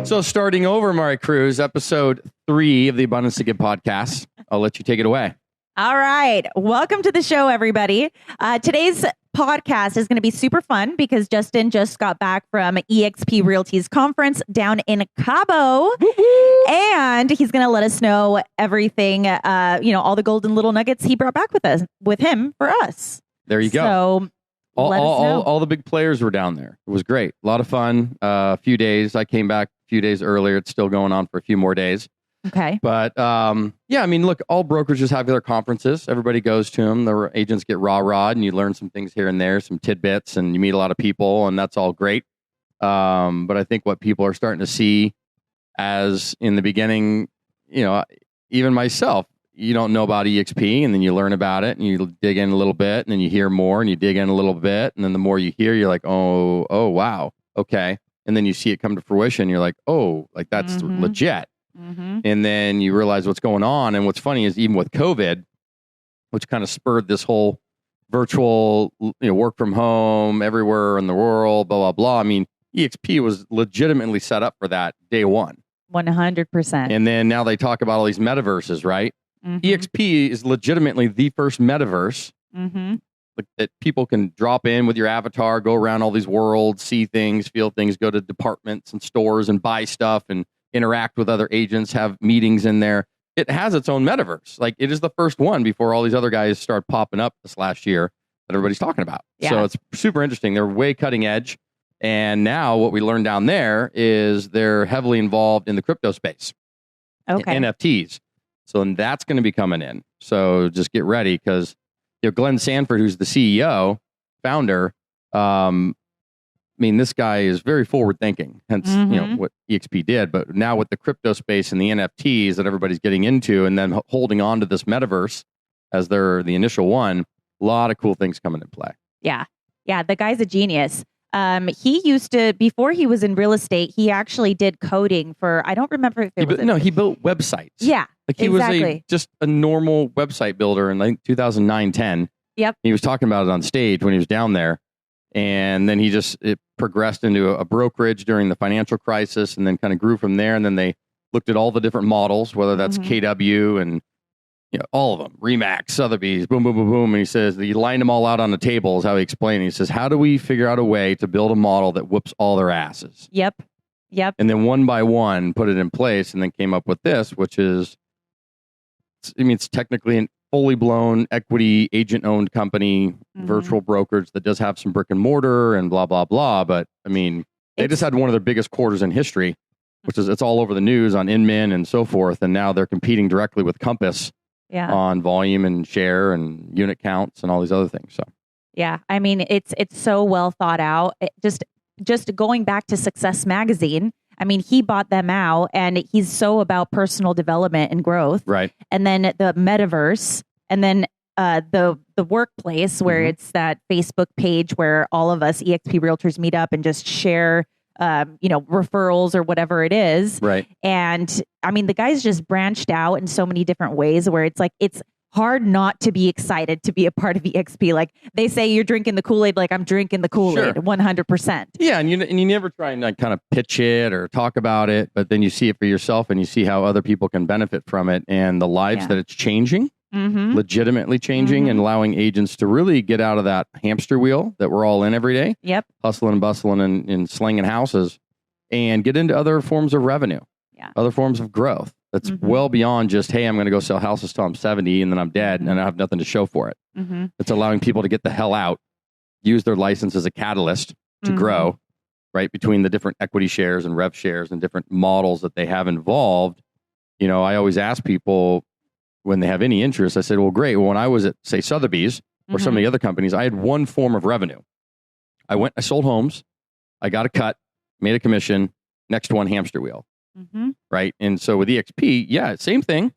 So starting over, Maricruz, episode 3 of the Abundance2 Give podcast. I'll let you take it away. All right. Welcome to the show, everybody. Today's podcast is going to be super fun because Justin just got back from EXP Realty's conference down in Cabo. Woo-hoo! And he's going to let us know everything, all the golden little nuggets he brought back with him for us. There you go. So all the big players were down there. It was great. A lot of fun. A few days. I came back a few days earlier. It's still going on for a few more days. Okay. But look, all brokerages have their conferences. Everybody goes to them. The agents get rah-rah, and you learn some things here and there, some tidbits, and you meet a lot of people, and that's all great. But I think what people are starting to see, as in the beginning, even myself, you don't know about EXP, and then you learn about it, and you dig in a little bit, and then you hear more, and you dig in a little bit, and then the more you hear, you're like, oh, wow, okay. And then you see it come to fruition, you're like, oh, like that's legit. Mm-hmm. And then you realize what's going on. And what's funny is even with COVID, which kind of spurred this whole virtual, work from home everywhere in the world, blah, blah, blah. I mean, EXP was legitimately set up for that day one. 100%. And then now they talk about all these metaverses, right? Mm-hmm. EXP is legitimately the first metaverse that people can drop in with your avatar, go around all these worlds, see things, feel things, go to departments and stores and buy stuff and interact with other agents, have meetings in there. It has its own metaverse. Like, it is the first one before all these other guys start popping up this last year that everybody's talking about. Yeah. So it's super interesting. They're way cutting edge. And now what we learned down there is they're heavily involved in the crypto space. Okay. NFTs. So and that's going to be coming in. So just get ready because Glenn Sanford, who's the CEO, founder, this guy is very forward thinking, hence, what EXP did. But now with the crypto space and the NFTs that everybody's getting into and then holding on to this metaverse as the initial one, a lot of cool things coming into play. Yeah. Yeah. The guy's a genius. He used to, before he was in real estate, he actually did coding for, I don't remember if he built websites. Yeah. Like he was just a normal website builder in like 2009, 10. Yep. He was talking about it on stage when he was down there. And then it progressed into a brokerage during the financial crisis and then kind of grew from there. And then they looked at all the different models, whether that's KW and all of them, Remax, Sotheby's, boom, boom, boom, boom. And he says, he lined them all out on the table is how he explained it. He says, how do we figure out a way to build a model that whoops all their asses? Yep. And then one by one, put it in place and then came up with this, which is, it's technically an fully blown equity agent owned company, virtual brokerage that does have some brick and mortar and blah, blah, blah. But they just had one of their biggest quarters in history, which is it's all over the news on Inman and so forth. And now they're competing directly with Compass on volume and share and unit counts and all these other things. So, yeah, it's so well thought out. Just going back to Success Magazine. He bought them out and he's so about personal development and growth. Right. And then the metaverse and then the workplace where it's that Facebook page where all of us EXP realtors meet up and just share, referrals or whatever it is. Right. And the guys just branched out in so many different ways where it's like, it's hard not to be excited to be a part of EXP. Like they say you're drinking the Kool-Aid, like I'm drinking the Kool-Aid 100%. Yeah. And you never try and kind of pitch it or talk about it, but then you see it for yourself and you see how other people can benefit from it and the lives that it's changing, legitimately changing and allowing agents to really get out of that hamster wheel that we're all in every day. Yep. Hustling and bustling and slinging houses and get into other forms of revenue, other forms of growth. That's well beyond just, hey, I'm going to go sell houses till I'm 70 and then I'm dead and I have nothing to show for it. It's allowing people to get the hell out, use their license as a catalyst to grow, right? Between the different equity shares and rev shares and different models that they have involved. I always ask people when they have any interest, I said, well, great. Well, when I was at, say, Sotheby's or some of the other companies, I had one form of revenue. I sold homes, I got a cut, made a commission, next one, hamster wheel. Right. And so with EXP, same thing.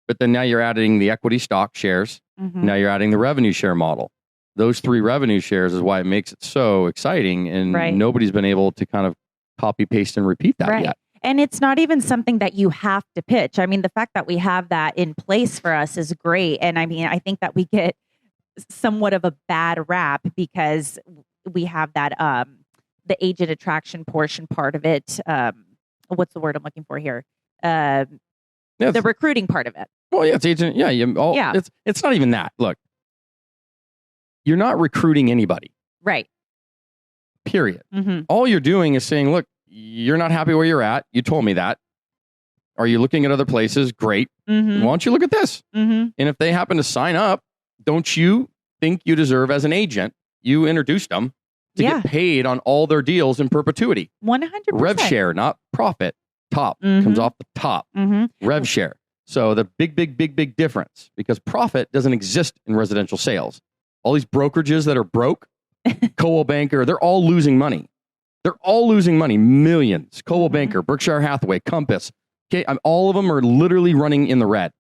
But then now you're adding the equity stock shares. Now you're adding the revenue share model. Those 3 revenue shares is why it makes it so exciting. And nobody's been able to kind of copy, paste, and repeat that yet. And it's not even something that you have to pitch. The fact that we have that in place for us is great. And I think that we get somewhat of a bad rap because we have that the agent attraction portion part of it. What's the word I'm looking for here? The recruiting part of it. Well, yeah, it's agent. Yeah, it's not even that. Look, you're not recruiting anybody. Right. Period. All you're doing is saying, look, you're not happy where you're at. You told me that. Are you looking at other places? Great. Why don't you look at this? And if they happen to sign up, don't you think you deserve as an agent? You introduced them to get paid on all their deals in perpetuity. 100%. Rev share, not profit. Top comes off the top. Rev share. So the big difference, because profit doesn't exist in residential sales. All these brokerages that are broke, Coldwell Banker, they're all losing money. They're all losing money, millions. Coldwell Banker, Berkshire Hathaway, Compass. Okay, all of them are literally running in the red.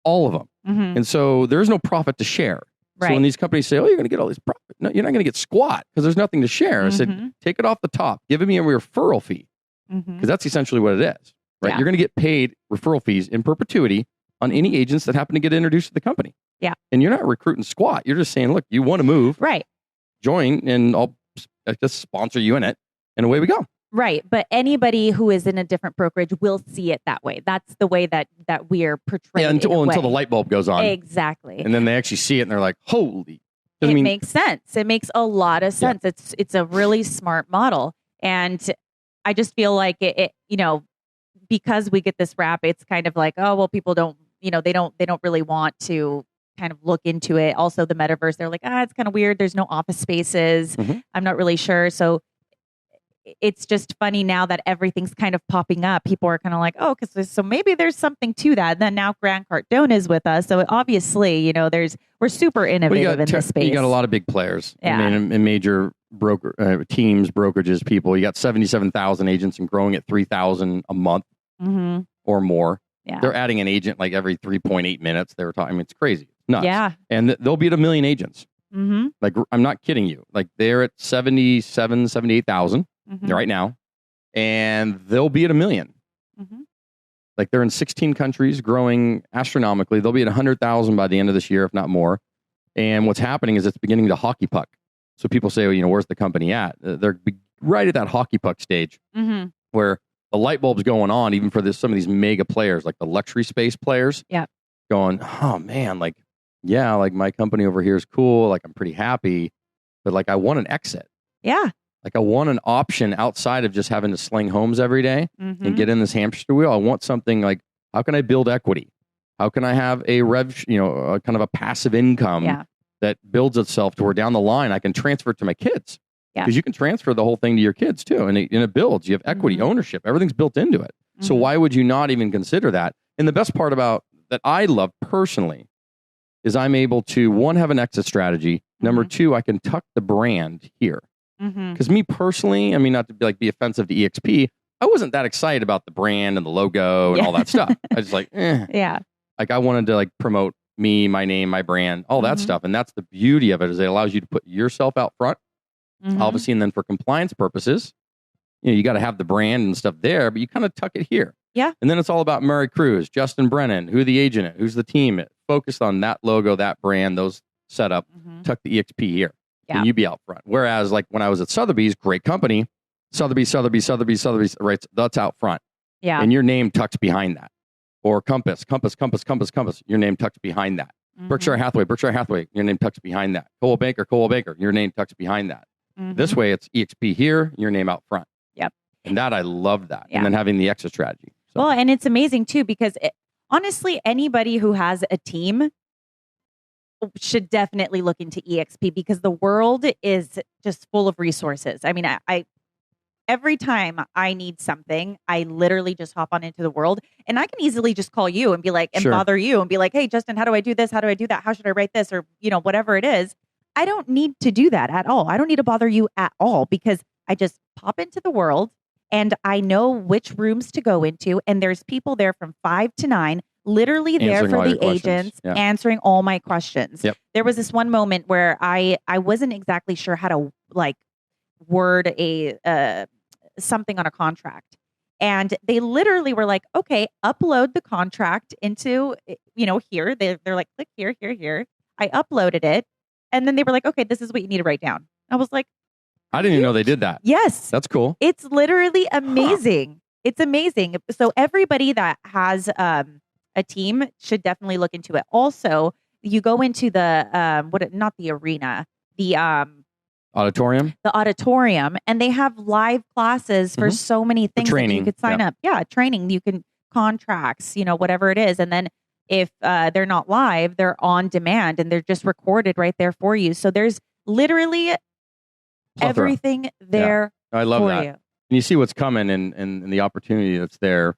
All of them. And so there's no profit to share. Right. So when these companies say, oh, you're going to get all these profit. No, you're not going to get squat because there's nothing to share. I said, take it off the top. Give me a referral fee. Because that's essentially what it is. Right? Yeah. You're going to get paid referral fees in perpetuity on any agents that happen to get introduced to the company. Yeah. And you're not recruiting squat. You're just saying, look, you want to move. Right. Join and I'll just sponsor you in it. And away we go. Right. But anybody who is in a different brokerage will see it that way. That's the way that we're portraying it. Until the light bulb goes on. Exactly. And then they actually see it and they're like, holy. It makes sense. It makes a lot of sense. Yeah. It's a really smart model. And I just feel like it, because we get this rap, it's kind of like, oh, well, people don't, they don't really want to kind of look into it. Also the metaverse, they're like, it's kind of weird. There's no office spaces. I'm not really sure. So it's just funny now that everything's kind of popping up. People are kind of like, oh, so maybe there's something to that. Then now Grant Cardone is with us. So obviously, we're super innovative in this space. You got a lot of big players. Yeah. I mean, in major broker teams, brokerages, people. You got 77,000 agents and growing at 3,000 a month or more. Yeah. They're adding an agent like every 3.8 minutes. They were talking. I mean, it's crazy. It's nuts. Yeah. And they'll be at 1 million agents. Like, I'm not kidding you. Like, they're at 78,000 right now, and they'll be at 1 million. Like, they're in 16 countries, growing astronomically. They'll be at 100,000 by the end of this year, if not more. And what's happening is it's beginning to hockey puck. So people say, well, where's the company at? They're right at that hockey puck stage where the light bulb's going on, even for some of these mega players, like the luxury space players. Yeah. Going, oh man, like, yeah, like my company over here is cool. Like, I'm pretty happy, but like, I want an exit. Yeah. Like, I want an option outside of just having to sling homes every day and get in this hamster wheel. I want something like, how can I build equity? How can I have a kind of a passive income that builds itself to where down the line I can transfer it to my kids? Because you can transfer the whole thing to your kids too. And it builds. You have equity, ownership. Everything's built into it. So why would you not even consider that? And the best part about that I love personally is I'm able to, one, have an exit strategy. Number two, I can tuck the brand here. Because me personally, I mean, not to be offensive to EXP, I wasn't that excited about the brand and the logo and all that stuff. I was like, yeah. Like, I wanted to promote me, my name, my brand, all that stuff. And that's the beauty of it, is it allows you to put yourself out front, obviously. And then for compliance purposes, you got to have the brand and stuff there, but you kind of tuck it here. Yeah. And then it's all about Maricruz, Justin Brennan, who the agent is, who's the team, focused on that logo, that brand, those setup, tuck the EXP here. Yeah. And you be out front. Whereas like when I was at Sotheby's, great company, Sotheby's, right? That's out front. Yeah. And your name tucks behind that. Or Compass, your name tucks behind that. Berkshire Hathaway, your name tucks behind that. Coldwell Banker, your name tucks behind that. This way it's EXP here, your name out front. Yep. And that, I love that. Yeah. And then having the exit strategy. So. Well, and it's amazing too, because honestly, anybody who has a team should definitely look into EXP, because the world is just full of resources. I mean, I every time I need something, I literally just hop on into the world, and I can easily just call you and be like, and bother you and be like, hey, Justin, how do I do this? How do I do that? How should I write this? Or, whatever it is. I don't need to do that at all. I don't need to bother you at all, because I just pop into the world and I know which rooms to go into. And there's people there from 5 to 9, literally there for the agents, answering all my questions. Yep. There was this one moment where I wasn't exactly sure how to word something on a contract. And they literally were like, okay, upload the contract into, here. They're like, click here. I uploaded it. And then they were like, okay, this is what you need to write down. I was like, I didn't even know they did that. yes. That's cool. It's literally amazing. It's amazing. So everybody that has a team should definitely look into it. Also, you go into the not the arena, the auditorium, and they have live classes for so many things that you could sign up. Yeah, training. You can contracts, whatever it is, and then if they're not live, they're on demand and they're just recorded right there for you. So there's literally everything there. I love that. You. And you see what's coming and the opportunity that's there,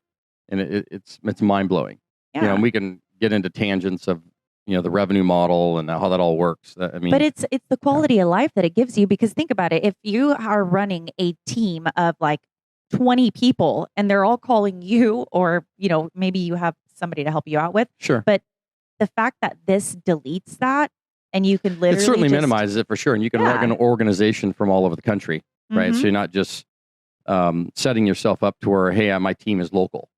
and it's mind blowing. Yeah. And we can get into tangents of the revenue model and how that all works. But it's the quality of life that it gives you, because think about it. If you are running a team of like 20 people and they're all calling you, or maybe you have somebody to help you out with. Sure. But the fact that this deletes that, and you can literally it certainly minimizes it for sure, and you can run an organization from all over the country, right? So you're not just setting yourself up to where, hey, my team is local,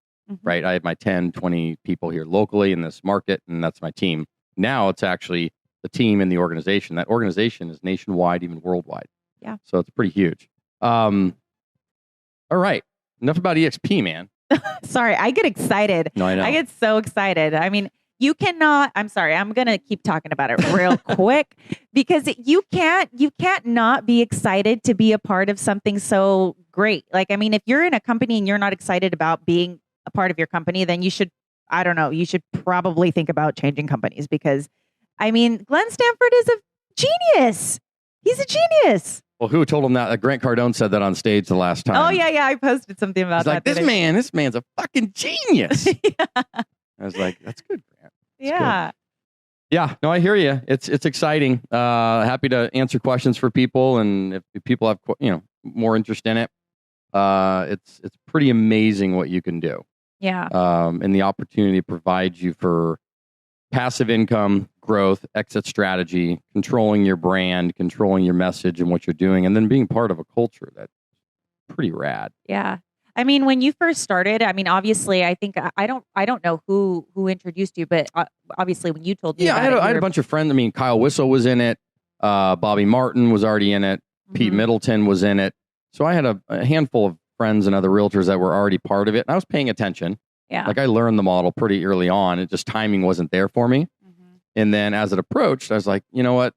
right? I have my 10, 20 people here locally in this market, and that's my team. Now it's actually the team and the organization. That organization is nationwide, even worldwide. Yeah. So it's pretty huge. All right. Enough about EXP, man. Sorry, I get excited. No, I know. I get so excited. I mean, you cannot, I'm sorry, I'm going to keep talking about it real quick, because you can't not be excited to be a part of something so great. Like, I mean, if you're in a company and you're not excited about being a part of your company, then you should probably think about changing companies, because I mean, Glenn Stanford is a genius. He's a genius. Well, who told him that? Grant Cardone said that on stage the last time. Oh, yeah. I posted something about He's that. Like, this man's a fucking genius. I was like, that's good, Grant. That's good. Yeah. No, I hear you. It's exciting. Happy to answer questions for people. And if people have, more interest in it, it's pretty amazing what you can do. Yeah. And the opportunity provides you for passive income, growth, exit strategy, controlling your brand, controlling your message and what you're doing, and then being part of a culture that's pretty rad. Yeah. I mean, when you first started, I mean, obviously, I think I don't know who introduced you, but obviously when you told me, I had a bunch of friends. I mean, Kyle Whistle was in it. Bobby Martin was already in it. Pete Middleton was in it. So I had a handful of friends and other realtors that were already part of it. And I was paying attention. Yeah. Like I learned the model pretty early on. It just timing wasn't there for me. And then as it approached, I was like, you know what?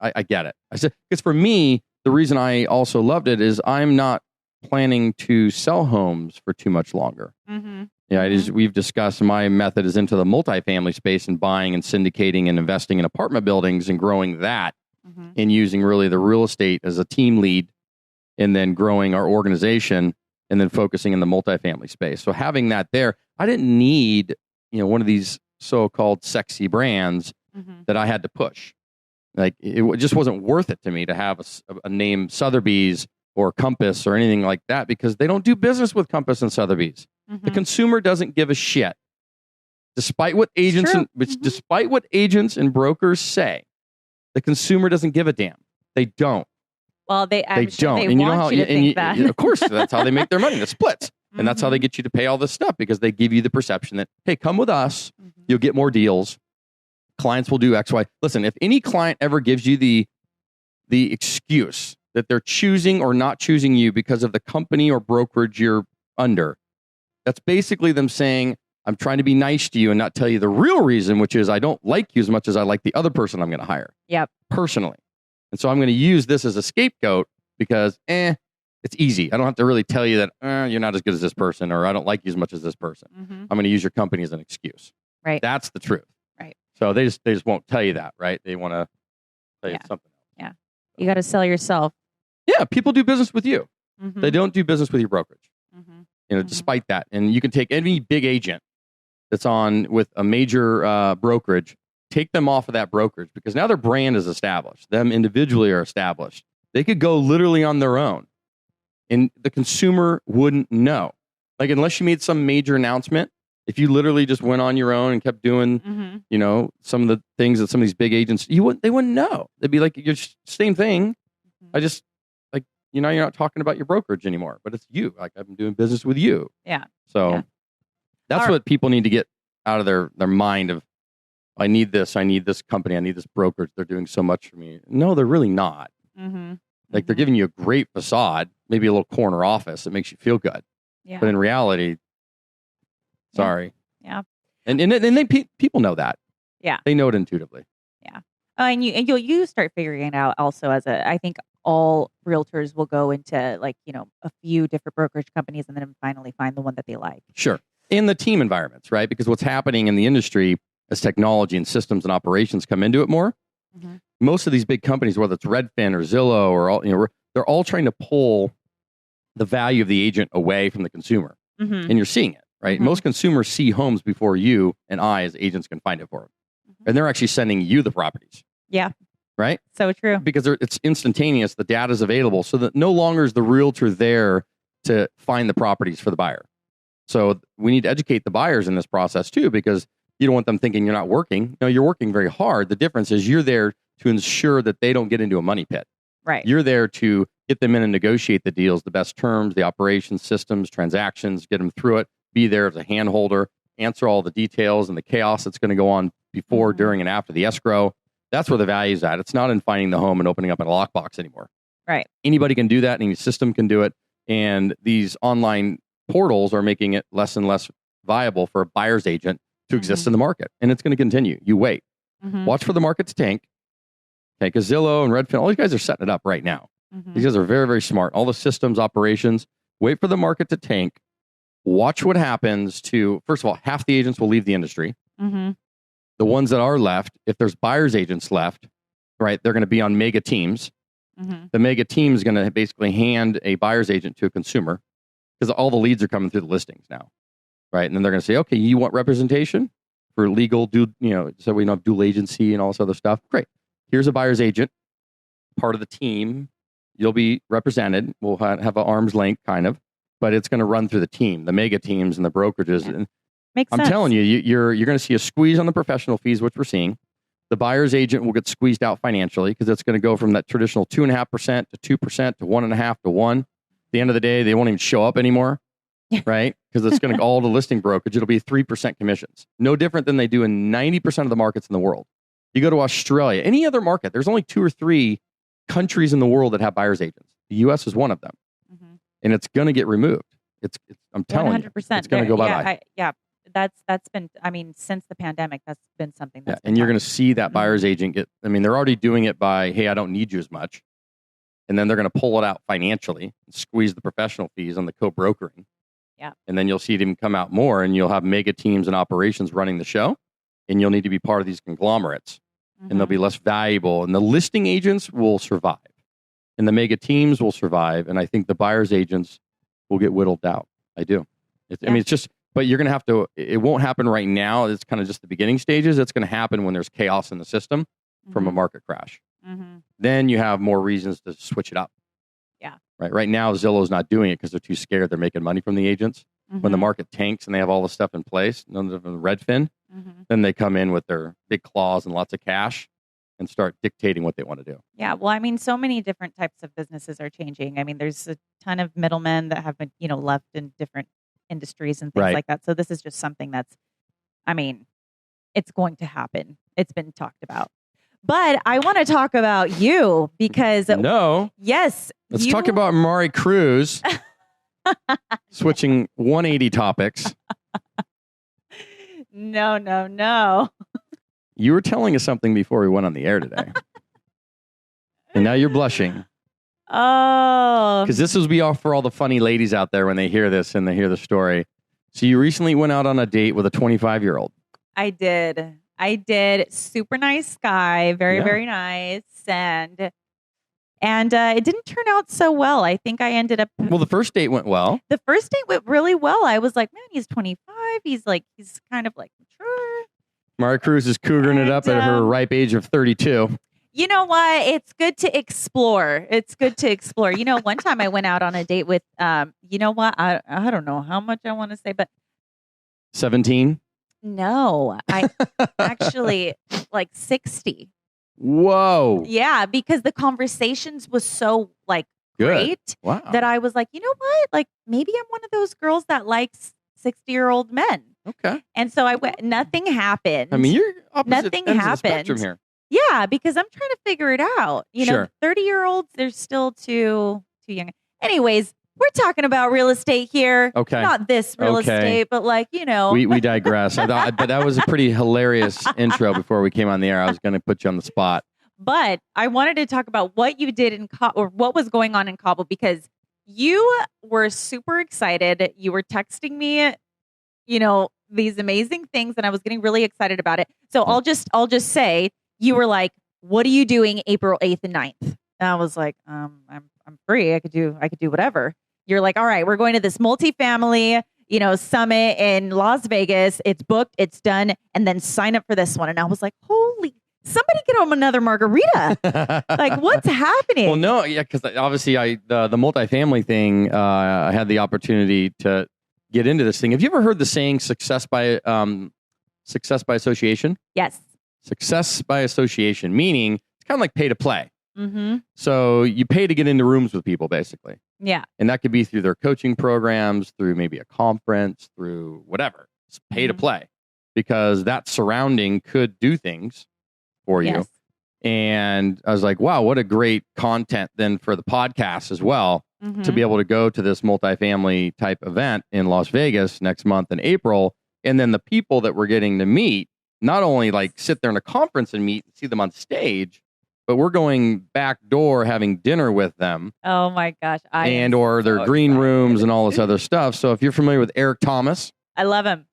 I get it. I said, because for me, the reason I also loved it is I'm not planning to sell homes for too much longer. We've discussed my method is into the multifamily space and buying and syndicating and investing in apartment buildings and growing that and using really the real estate as a team lead, and then growing our organization and then focusing in the multifamily space. So having that there, I didn't need, one of these so-called sexy brands that I had to push. Like it just wasn't worth it to me to have a name Sotheby's or Compass or anything like that, because they don't do business with Compass and Sotheby's. The consumer doesn't give a shit. Despite what agents despite what agents and brokers say, the consumer doesn't give a damn. They don't. Well, they don't. And you know how, of course, that's how they make their money, the splits. And that's how they get you to pay all this stuff, because they give you the perception that, hey, come with us, you'll get more deals. Clients will do X, Y. Listen, if any client ever gives you the excuse that they're choosing or not choosing you because of the company or brokerage you're under, that's basically them saying, I'm trying to be nice to you and not tell you the real reason, which is I don't like you as much as I like the other person I'm going to hire. Yep. Personally. And so I'm going to use this as a scapegoat because, it's easy. I don't have to really tell you that you're not as good as this person, or I don't like you as much as this person. I'm going to use your company as an excuse. Right. That's the truth. Right. So they just won't tell you that, right? They want to tell you something else. Yeah. You got to sell yourself. Yeah. People do business with you. They don't do business with your brokerage. Despite that. And you can take any big agent that's on with a major brokerage, take them off of that brokerage, because now their brand is established. Them individually are established. They could go literally on their own, and the consumer wouldn't know. Like, unless you made some major announcement, if you literally just went on your own and kept doing, some of the things that some of these big agents, they wouldn't know. They'd be like, you're same thing. I just, like, you're not talking about your brokerage anymore, but it's you. Like, I'm doing business with you. Yeah. So that's what people need to get out of their mind of, I need this company, I need this brokerage. They're doing so much for me. No, they're really not. Like they're giving you a great facade, maybe a little corner office that makes you feel good. Yeah. But in reality, sorry. Yeah. And people know that. Yeah. They know it intuitively. Yeah. And you start figuring it out also I think all realtors will go into like, a few different brokerage companies and then finally find the one that they like. Sure. In the team environments, right? Because what's happening in the industry as technology and systems and operations come into it more, most of these big companies, whether it's Redfin or Zillow or all, they're all trying to pull the value of the agent away from the consumer. And you're seeing it, right? Most consumers see homes before you and I as agents can find it for them. And they're actually sending you the properties. Yeah. Right? So true. Because it's instantaneous. The data is available so that no longer is the realtor there to find the properties for the buyer. So we need to educate the buyers in this process too, because you don't want them thinking you're not working. No, you're working very hard. The difference is you're there to ensure that they don't get into a money pit. Right. You're there to get them in and negotiate the deals, the best terms, the operations, systems, transactions, get them through it, be there as a hand holder, answer all the details and the chaos that's going to go on before, during, and after the escrow. That's where the value is at. It's not in finding the home and opening up a lockbox anymore. Right. Anybody can do that. Any system can do it. And these online portals are making it less and less viable for a buyer's agent to exist in the market. And it's going to continue. You wait. Watch for the market to tank. Okay, because Zillow and Redfin, all these guys are setting it up right now. These guys are very, very smart. All the systems, operations. Wait for the market to tank. Watch what happens to, first of all, half the agents will leave the industry. The ones that are left, if there's buyer's agents left, right, they're going to be on mega teams. The mega team is going to basically hand a buyer's agent to a consumer because all the leads are coming through the listings now, right? And then they're going to say, okay, you want representation for legal, so we don't have dual agency and all this other stuff. Great. Here's a buyer's agent, part of the team. You'll be represented. We'll have an arm's length kind of, but it's going to run through the team, the mega teams and the brokerages. Yeah. And Makes sense. I'm telling you, you're going to see a squeeze on the professional fees, which we're seeing. The buyer's agent will get squeezed out financially because it's going to go from that traditional 2.5% to 2% to 1.5% to 1%. At the end of the day, they won't even show up anymore, right? Because it's going to all the listing brokerage. It'll be 3% commissions. No different than they do in 90% of the markets in the world. You go to Australia, any other market, there's only 2 or 3 countries in the world that have buyer's agents. The U.S. is one of them. And it's going to get removed. I'm telling 100%. You, it's going to go bye-bye. That's been, since the pandemic, that's been something that's and you're going to see that buyer's agent they're already doing it by, hey, I don't need you as much. And then they're going to pull it out financially and squeeze the professional fees on the co-brokering. Yeah. And then you'll see them come out more and you'll have mega teams and operations running the show. And you'll need to be part of these conglomerates. And they'll be less valuable. And the listing agents will survive. And the mega teams will survive. And I think the buyer's agents will get whittled out. I do. It's just... But you're going to have to, it won't happen right now. It's kind of just the beginning stages. It's going to happen when there's chaos in the system from a market crash. Then you have more reasons to switch it up. Yeah. Right now, Zillow's not doing it because they're too scared. They're making money from the agents. When the market tanks and they have all the stuff in place, none of them Redfin, then they come in with their big claws and lots of cash and start dictating what they want to do. Yeah. Well, so many different types of businesses are changing. There's a ton of middlemen that have been, left in different industries and things like that. So this is just something that's, it's going to happen. It's been talked about. But I want to talk about you because yes, let's talk about Maricruz. Switching 180 topics. No. You were telling us something before we went on the air today. And now you're blushing. Oh. Because this will be all for all the funny ladies out there when they hear this and they hear the story. So you recently went out on a date with a 25-year-old. I did. Super nice guy. Very, very nice. And it didn't turn out so well. I think I ended up... Well, the first date went well. The first date went really well. I was like, man, he's 25. He's kind of mature. Maricruz is cougaring it up at her ripe age of 32. You know what? It's good to explore. One time I went out on a date with, you know what? I don't know how much I want to say, but 17? No, I actually 60. Whoa. Yeah, because the conversations was so great that I was like, you know what? Maybe I'm one of those girls that likes 60-year-old men. Okay. And so I went, nothing happened. I mean, you're opposite nothing ends happened. of the spectrum here. Yeah, because I'm trying to figure it out. You know, Sure. 30-year-olds, they're still too young. Anyways, we're talking about real estate here. Okay. Not this real estate, but like, you know. We digress. I thought, but that was a pretty hilarious intro before we came on the air. I was going to put you on the spot. But I wanted to talk about what you did or what was going on in Cabo, because you were super excited. You were texting me, you know, these amazing things, and I was getting really excited about it. So I'll just say, you were like, what are you doing April 8th and 9th? And I was like, I'm free. I could do whatever. You're like, all right, we're going to this multifamily, you know, summit in Las Vegas. It's booked, it's done, and then sign up for this one. And I was like, holy, somebody get him another margarita. Like, what's happening? Well, no, yeah, because obviously the multifamily thing, I had the opportunity to get into this thing. Have you ever heard the saying success by association? Yes. Success by association, meaning it's kind of like pay to play. Mm-hmm. So you pay to get into rooms with people, basically. Yeah. And that could be through their coaching programs, through maybe a conference, through whatever. It's pay to play, because that surrounding could do things for you. Yes. And I was like, wow, what a great content then for the podcast as well, to be able to go to this multifamily type event in Las Vegas next month in April. And then the people that we're getting to meet, not only like sit there in a conference and meet and see them on stage, but we're going back door having dinner with them. Oh my gosh. Or their green rooms and all this other stuff. So if you're familiar with Eric Thomas, I love him.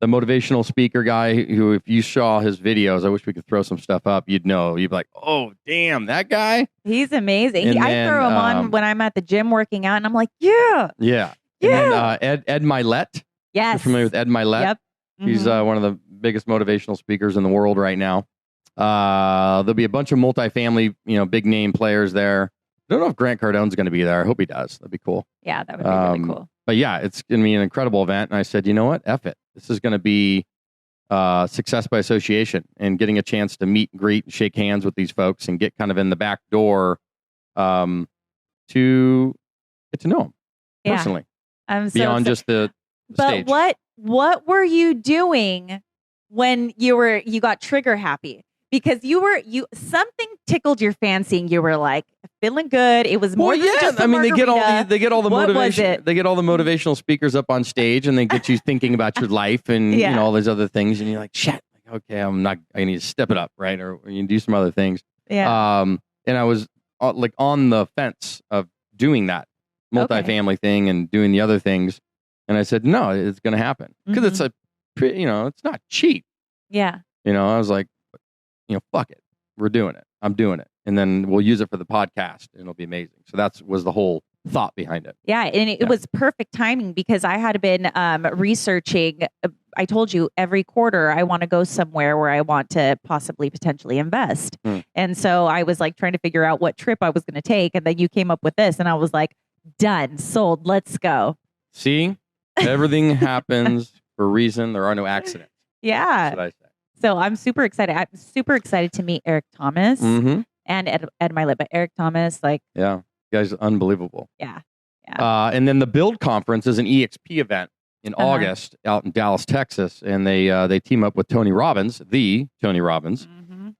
The motivational speaker guy who, if you saw his videos, I wish we could throw some stuff up, you'd know. You'd be like, oh, damn, that guy? He's amazing. I throw him on when I'm at the gym working out, and I'm like, yeah. Yeah. And then Ed Milet. Yes. You're familiar with Ed Milet? Yep. He's one of the biggest motivational speakers in the world right now. There'll be a bunch of multifamily, big name players there. I don't know if Grant Cardone's going to be there. I hope he does. That'd be cool. Yeah, that would be really cool. But yeah, it's going to be an incredible event. And I said, you know what? F it. This is going to be success by association, and getting a chance to meet and greet and shake hands with these folks and get kind of in the back door to get to know them personally. I'm so beyond just the stage. But what were you doing when you got trigger happy? Because something tickled your fancy, and you were like feeling good. It was more than just a margarita. they get all the What motivation. was it? They get all the motivational speakers up on stage, and they get you thinking about your life and all these other things. And you're like, shit, okay, I need to step it up, right? Or you can do some other things. Yeah. And I was like on the fence of doing that multifamily thing and doing the other things. And I said, no, it's going to happen, because it's it's not cheap. Yeah. I was like, fuck it. We're doing it. I'm doing it. And then we'll use it for the podcast, and it'll be amazing. So was the whole thought behind it. Yeah. And it was perfect timing, because I had been researching. I told you every quarter I want to go somewhere where I want to potentially invest. And so I was like trying to figure out what trip I was going to take. And then you came up with this, and I was like, done, sold, let's go. See, everything happens for a reason. There are no accidents. Yeah. That's what I say. So I'm super excited. I'm super excited to meet Eric Thomas and Ed Milet. But Eric Thomas, you guys, unbelievable. Yeah. And then the Build Conference is an EXP event in August out in Dallas, Texas, and they team up with Tony Robbins,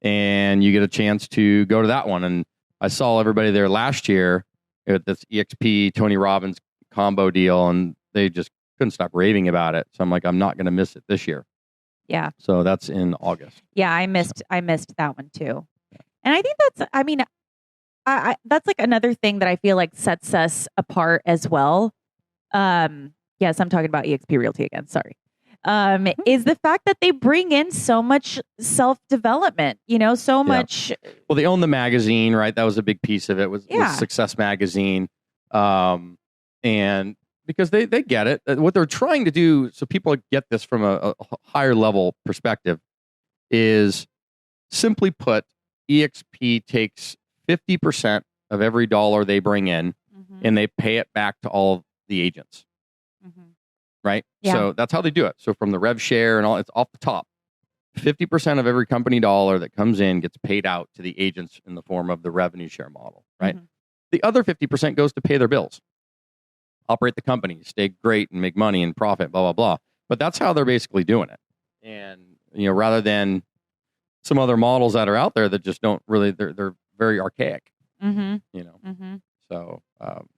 and you get a chance to go to that one. And I saw everybody there last year at this EXP Tony Robbins combo deal, and they just couldn't stop raving about it. So I'm like, I'm not going to miss it this year. Yeah. So that's in August. Yeah, I missed that one too. And I think that's like another thing that I feel like sets us apart as well. Yes, I'm talking about EXP Realty again. Sorry. Is the fact that they bring in so much self-development, so much. Well, they own the magazine, right? That was a big piece of it, was Success Magazine. And because they get it. What they're trying to do, so people get this from a higher level perspective, is simply put, EXP takes 50% of every dollar they bring in, and they pay it back to all of the agents. Right? Yeah. So that's how they do it. So from the rev share and all, it's off the top. 50% of every company dollar that comes in gets paid out to the agents in the form of the revenue share model. Right? The other 50% goes to pay their bills, operate the company, stay great and make money and profit, blah, blah, blah. But that's how they're basically doing it. And, rather than some other models that are out there that just don't really, they're very archaic, So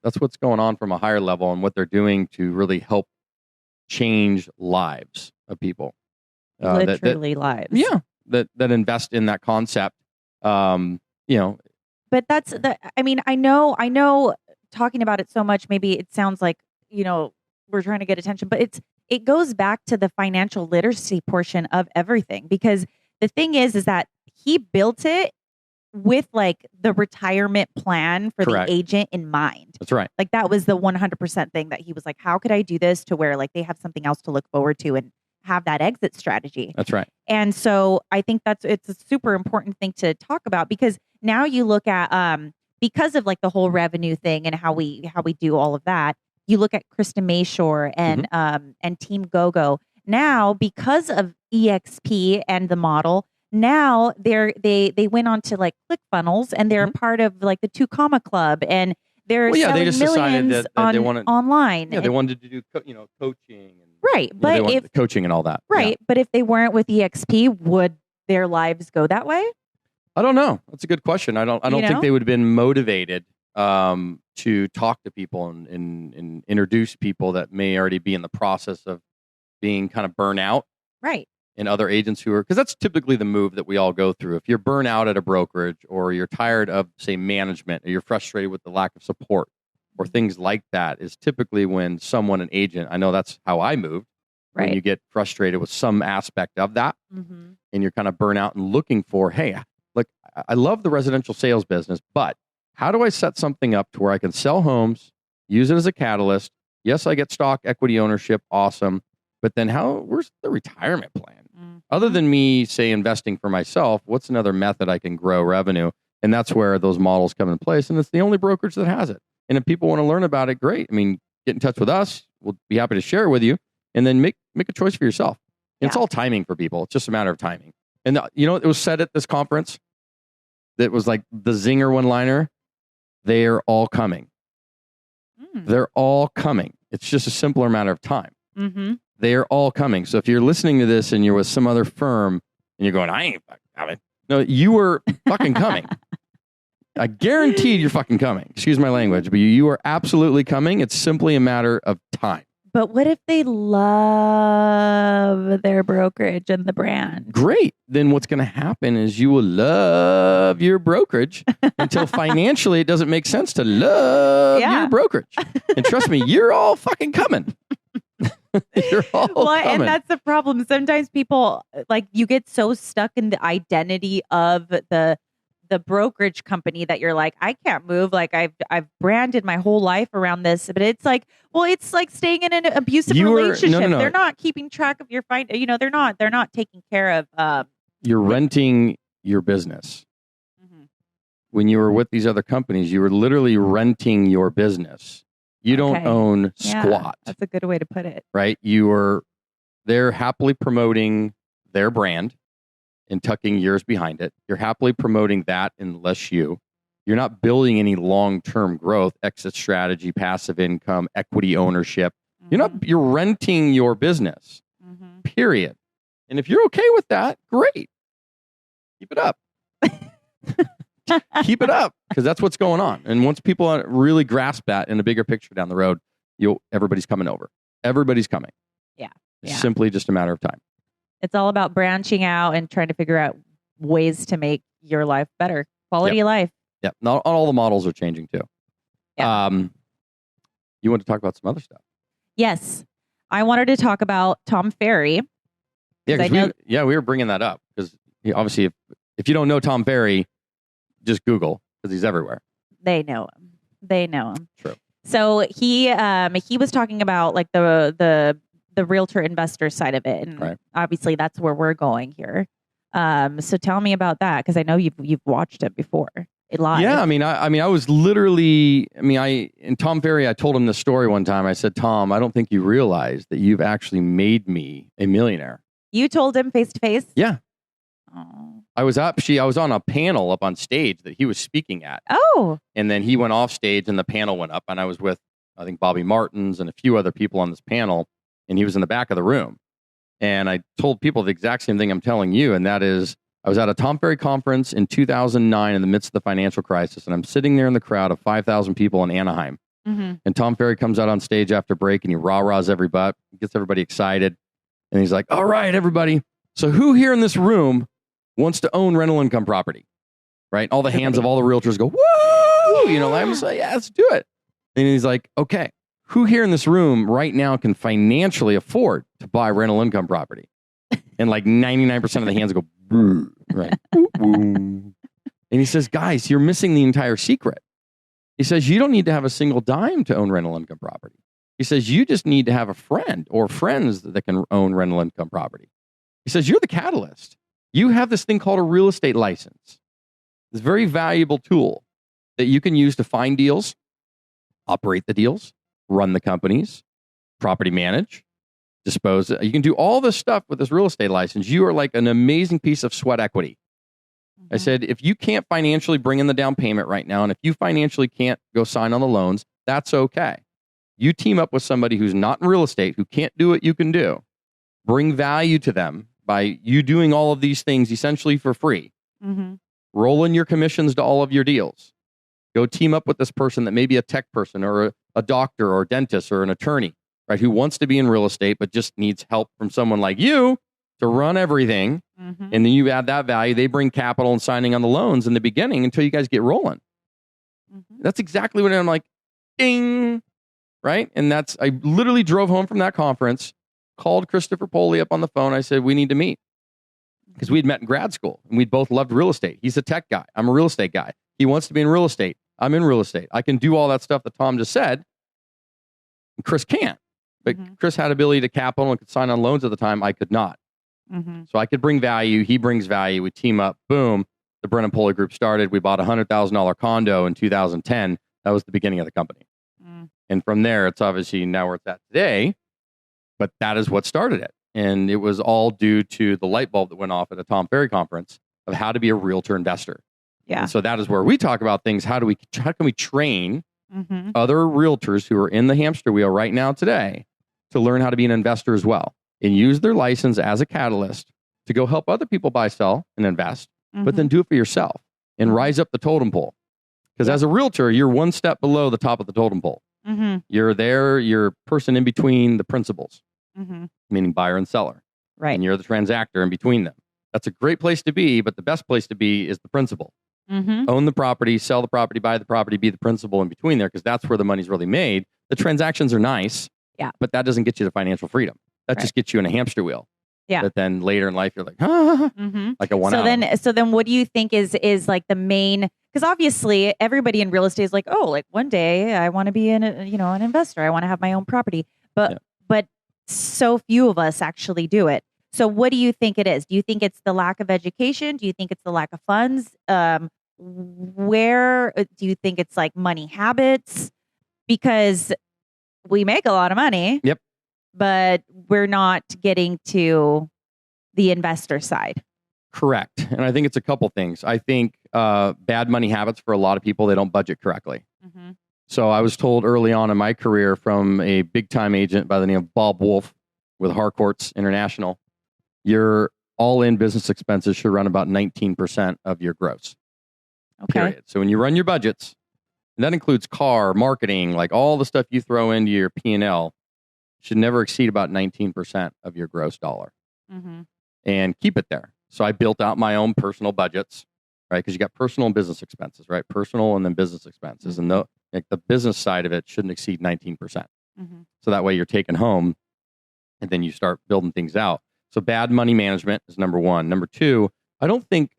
that's what's going on from a higher level and what they're doing to really help change lives of people. Literally lives. Yeah. That invest in that concept. But that's I know talking about it so much, maybe it sounds like, we're trying to get attention, but it goes back to the financial literacy portion of everything, because the thing is that he built it with like the retirement plan for Correct. The agent in mind. That's right. Like that was the 100% thing that he was like, how could I do this to where like they have something else to look forward to and have that exit strategy. That's right. And so I think it's a super important thing to talk about, because now you look at, because of like the whole revenue thing and how we do all of that, you look at Krista Mayshore and Team GoGo. Now, because of EXP and the model, now they went on to like ClickFunnels, and they're part of like the 2 Comma Club, and they're selling they just millions decided that they wanted online. Yeah, they wanted to do coaching and right, but if coaching and all that. Right, yeah. But if they weren't with EXP, would their lives go that way? I don't know. That's a good question. I don't think they would have been motivated to talk to people and introduce people that may already be in the process of being kind of burnt out. Right. And other agents who are, because that's typically the move that we all go through. If you're burnt out at a brokerage, or you're tired of, say, management, or you're frustrated with the lack of support or things like that, is typically when an agent, I know that's how I moved. Right. When you get frustrated with some aspect of that, and you're kind of burnt out and looking for, hey, look, I love the residential sales business, but how do I set something up to where I can sell homes, use it as a catalyst? Yes, I get stock equity ownership. Awesome. But then where's the retirement plan? Other than me, say, investing for myself, what's another method I can grow revenue? And that's where those models come in place. And it's the only brokerage that has it. And if people want to learn about it, great. I mean, get in touch with us. We'll be happy to share it with you. And then make a choice for yourself. And it's all timing for people. It's just a matter of timing. And it was said at this conference that was like the zinger one-liner. They're all coming. They're all coming. It's just a simpler matter of time. They're all coming. So if you're listening to this and you're with some other firm and you're going, I ain't fucking coming. No, you were fucking coming. I guaranteed you're fucking coming. Excuse my language, but you are absolutely coming. It's simply a matter of time. But what if they love their brokerage and the brand? Great. Then what's going to happen is you will love your brokerage until financially it doesn't make sense to love your brokerage. And trust me, you're all fucking coming. You're all coming. And that's the problem. Sometimes people, like, you get so stuck in the identity of the brokerage company that you're like, I can't move. Like I've branded my whole life around this, but it's like, well, it's like staying in an abusive relationship. No. They're not keeping track of your they're not taking care of. You're renting your business. When you were with these other companies, you were literally renting your business. You don't own squat. That's a good way to put it. Right? They're happily promoting their brand and tucking yours behind it. You're happily promoting that unless you're not building any long-term growth, exit strategy, passive income, equity ownership. You're renting your business, period. And if you're okay with that, great. Keep it up. Keep it up, because that's what's going on. And once people really grasp that in a bigger picture down the road, everybody's coming over. Everybody's coming. Yeah. It's simply just a matter of time. It's all about branching out and trying to figure out ways to make your life better. Quality of life. Yeah. Not all the models are changing too. Yeah. You want to talk about some other stuff? Yes. I wanted to talk about Tom Ferry. Yeah, we were bringing that up because obviously if you don't know Tom Ferry, just Google, because he's everywhere. They know him. True. So he was talking about like the realtor investor side of it, and obviously that's where we're going here. So tell me about that, because I know you've watched it before. Live. Yeah, I was literally. In Tom Ferry, I told him this story one time. I said, Tom, I don't think you realize that you've actually made me a millionaire. You told him face to face? Yeah. Oh. I was on a panel up on stage that he was speaking at. Oh. And then he went off stage and the panel went up, and I was with, I think, Bobby Martins and a few other people on this panel, and he was in the back of the room. And I told people the exact same thing I'm telling you. And that is, I was at a Tom Ferry conference in 2009 in the midst of the financial crisis. And I'm sitting there in the crowd of 5,000 people in Anaheim. And Tom Ferry comes out on stage after break and he rah-rahs everybody, gets everybody excited. And he's like, all right, everybody. So who here in this room wants to own rental income property? Right? All the hands of all the realtors go, woo! You know, I'm just like, yeah, let's do it. And he's like, okay, who here in this room right now can financially afford to buy rental income property? And like 99% of the hands go, right? And he says, guys, you're missing the entire secret. He says, you don't need to have a single dime to own rental income property. He says, you just need to have a friend or friends that can own rental income property. He says, you're the catalyst. You have this thing called a real estate license. It's a very valuable tool that you can use to find deals, operate the deals, run the companies, property manage, dispose. You can do all this stuff with this real estate license. You are like an amazing piece of sweat equity. I said, if you can't financially bring in the down payment right now, and if you financially can't go sign on the loans, that's okay. You team up with somebody who's not in real estate, who can't do what you can do. Bring value to them by you doing all of these things essentially for free. Roll in your commissions to all of your deals. Go team up with this person that may be a tech person or a doctor or a dentist or an attorney, right? Who wants to be in real estate, but just needs help from someone like you to run everything. And then you add that value. They bring capital and signing on the loans in the beginning until you guys get rolling. That's exactly what I'm like, ding, right? And I literally drove home from that conference, called Christopher Poley up on the phone. I said, we need to meet. Because we'd met in grad school and we'd both loved real estate. He's a tech guy. I'm a real estate guy. He wants to be in real estate. I'm in real estate. I can do all that stuff that Tom just said. And Chris can't. But Chris had ability to capital and could sign on loans at the time. I could not. So I could bring value. He brings value. We team up. Boom. The Brennan Poley Group started. We bought a $100,000 condo in 2010. That was the beginning of the company. And from there, it's obviously now where it's at today. But that is what started it. And it was all due to the light bulb that went off at a Tom Ferry conference of how to be a realtor investor. And so that is where we talk about things. How can we train other realtors who are in the hamster wheel right now today to learn how to be an investor as well and use their license as a catalyst to go help other people buy, sell, and invest, but then do it for yourself and rise up the totem pole. Because as a realtor, you're one step below the top of the totem pole. You're person in between the principals, meaning buyer and seller. Right. And you're the transactor in between them. That's a great place to be, but the best place to be is the principal. Own the property, sell the property, buy the property, be the principal in between there, because that's where the money's really made. The transactions are nice, but that doesn't get you the financial freedom. That just gets you in a hamster wheel. But then later in life, you're like, like a one. So then what do you think is like the main, because obviously everybody in real estate is like, oh, like one day I want to be an investor. I want to have my own property. But so few of us actually do it. So what do you think it is? Do you think it's the lack of education? Do you think it's the lack of funds? Where do you think it's like money habits? Because we make a lot of money. But we're not getting to the investor side. Correct. And I think it's a couple things. I think bad money habits for a lot of people, they don't budget correctly. So I was told early on in my career from a big time agent by the name of Bob Wolf with Harcourts International, your all-in business expenses should run about 19% of your gross. Period. So when you run your budgets, and that includes car, marketing, like all the stuff you throw into your P&L, should never exceed about 19% of your gross dollar. And keep it there. So I built out my own personal budgets, right? Because you got personal and business expenses, right? Personal and then business expenses. And the business side of it shouldn't exceed 19%. So that way you're taking home and then you start building things out. So bad money management is number one. Number two, I don't think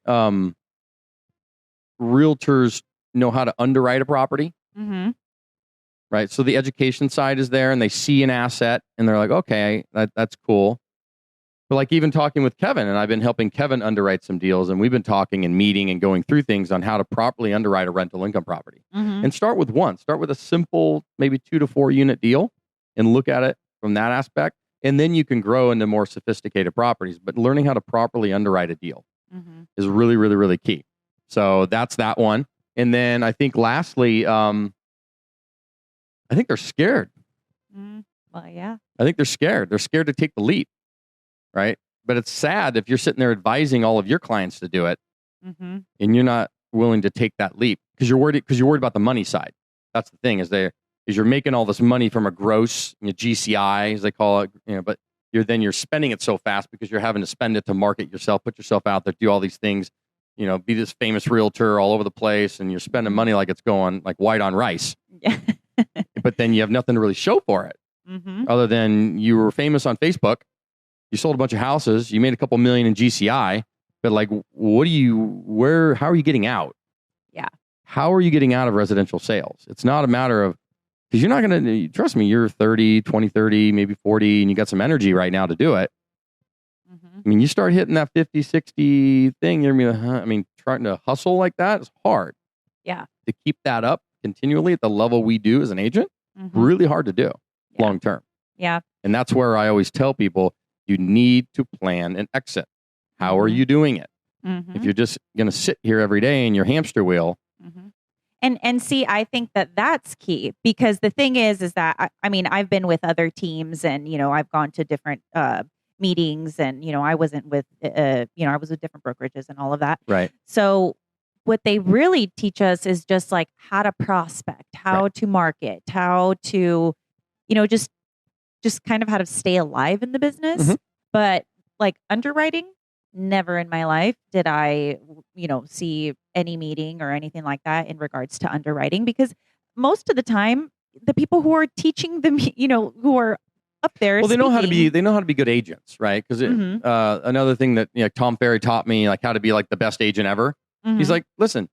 realtors know how to underwrite a property. Right. So the education side is there and they see an asset and they're like, okay, that's cool. But like even talking with Kevin, and I've been helping Kevin underwrite some deals, and we've been talking and meeting and going through things on how to properly underwrite a rental income property. And start with a simple, maybe 2 to 4 unit deal and look at it from that aspect. And then you can grow into more sophisticated properties. But learning how to properly underwrite a deal is really, really, really key. So that's that one. And then I think lastly, I think they're scared. Well, yeah. I think they're scared. They're scared to take the leap. right? But it's sad if you're sitting there advising all of your clients to do it and you're not willing to take that leap because you're worried about the money side. That's the thing is you're making all this money from a gross GCI, as they call it, but you're spending it so fast because you're having to spend it to market yourself, put yourself out there, do all these things, be this famous realtor all over the place, and you're spending money like it's going like white on rice. Yeah. But then you have nothing to really show for it, other than you were famous on Facebook, you sold a bunch of houses, you made a couple million in GCI, but like, how are you getting out? Yeah. How are you getting out of residential sales? It's not a matter of, because you're not going to, trust me, you're 30, maybe 40, and you got some energy right now to do it. I mean, you start hitting that 50, 60 thing, trying to hustle like that is hard. Yeah. To keep that up continually at the level we do as an agent, really hard to do long term. Yeah. And that's where I always tell people, you need to plan an exit. How are you doing it? If you're just going to sit here every day in your hamster wheel. And see, I think that's key, because the thing is that, I've been with other teams and, I've gone to different meetings and, I wasn't with, I was with different brokerages and all of that. Right. So what they really teach us is just like how to prospect, how to market, how to, just kind of how to stay alive in the business. But like underwriting, never in my life did I, see any meeting or anything like that in regards to underwriting, because most of the time, the people who are teaching them, who are up there, they know how to be good agents, right? Because another thing that Tom Ferry taught me, like how to be like the best agent ever. He's like, listen,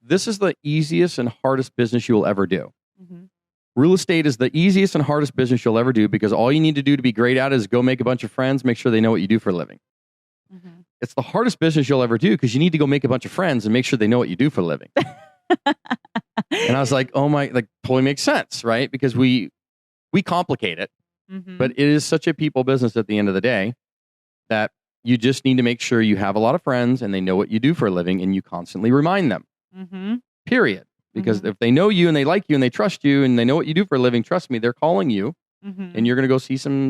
this is the easiest and hardest business you will ever do. Real estate is the easiest and hardest business you'll ever do, because all you need to do to be great at it is go make a bunch of friends, make sure they know what you do for a living. It's the hardest business you'll ever do because you need to go make a bunch of friends and make sure they know what you do for a living. And I was like, oh my, like totally makes sense, right? Because we complicate it, but it is such a people business at the end of the day that you just need to make sure you have a lot of friends and they know what you do for a living and you constantly remind them, period. Because if they know you and they like you and they trust you and they know what you do for a living, trust me, they're calling you and you're going to go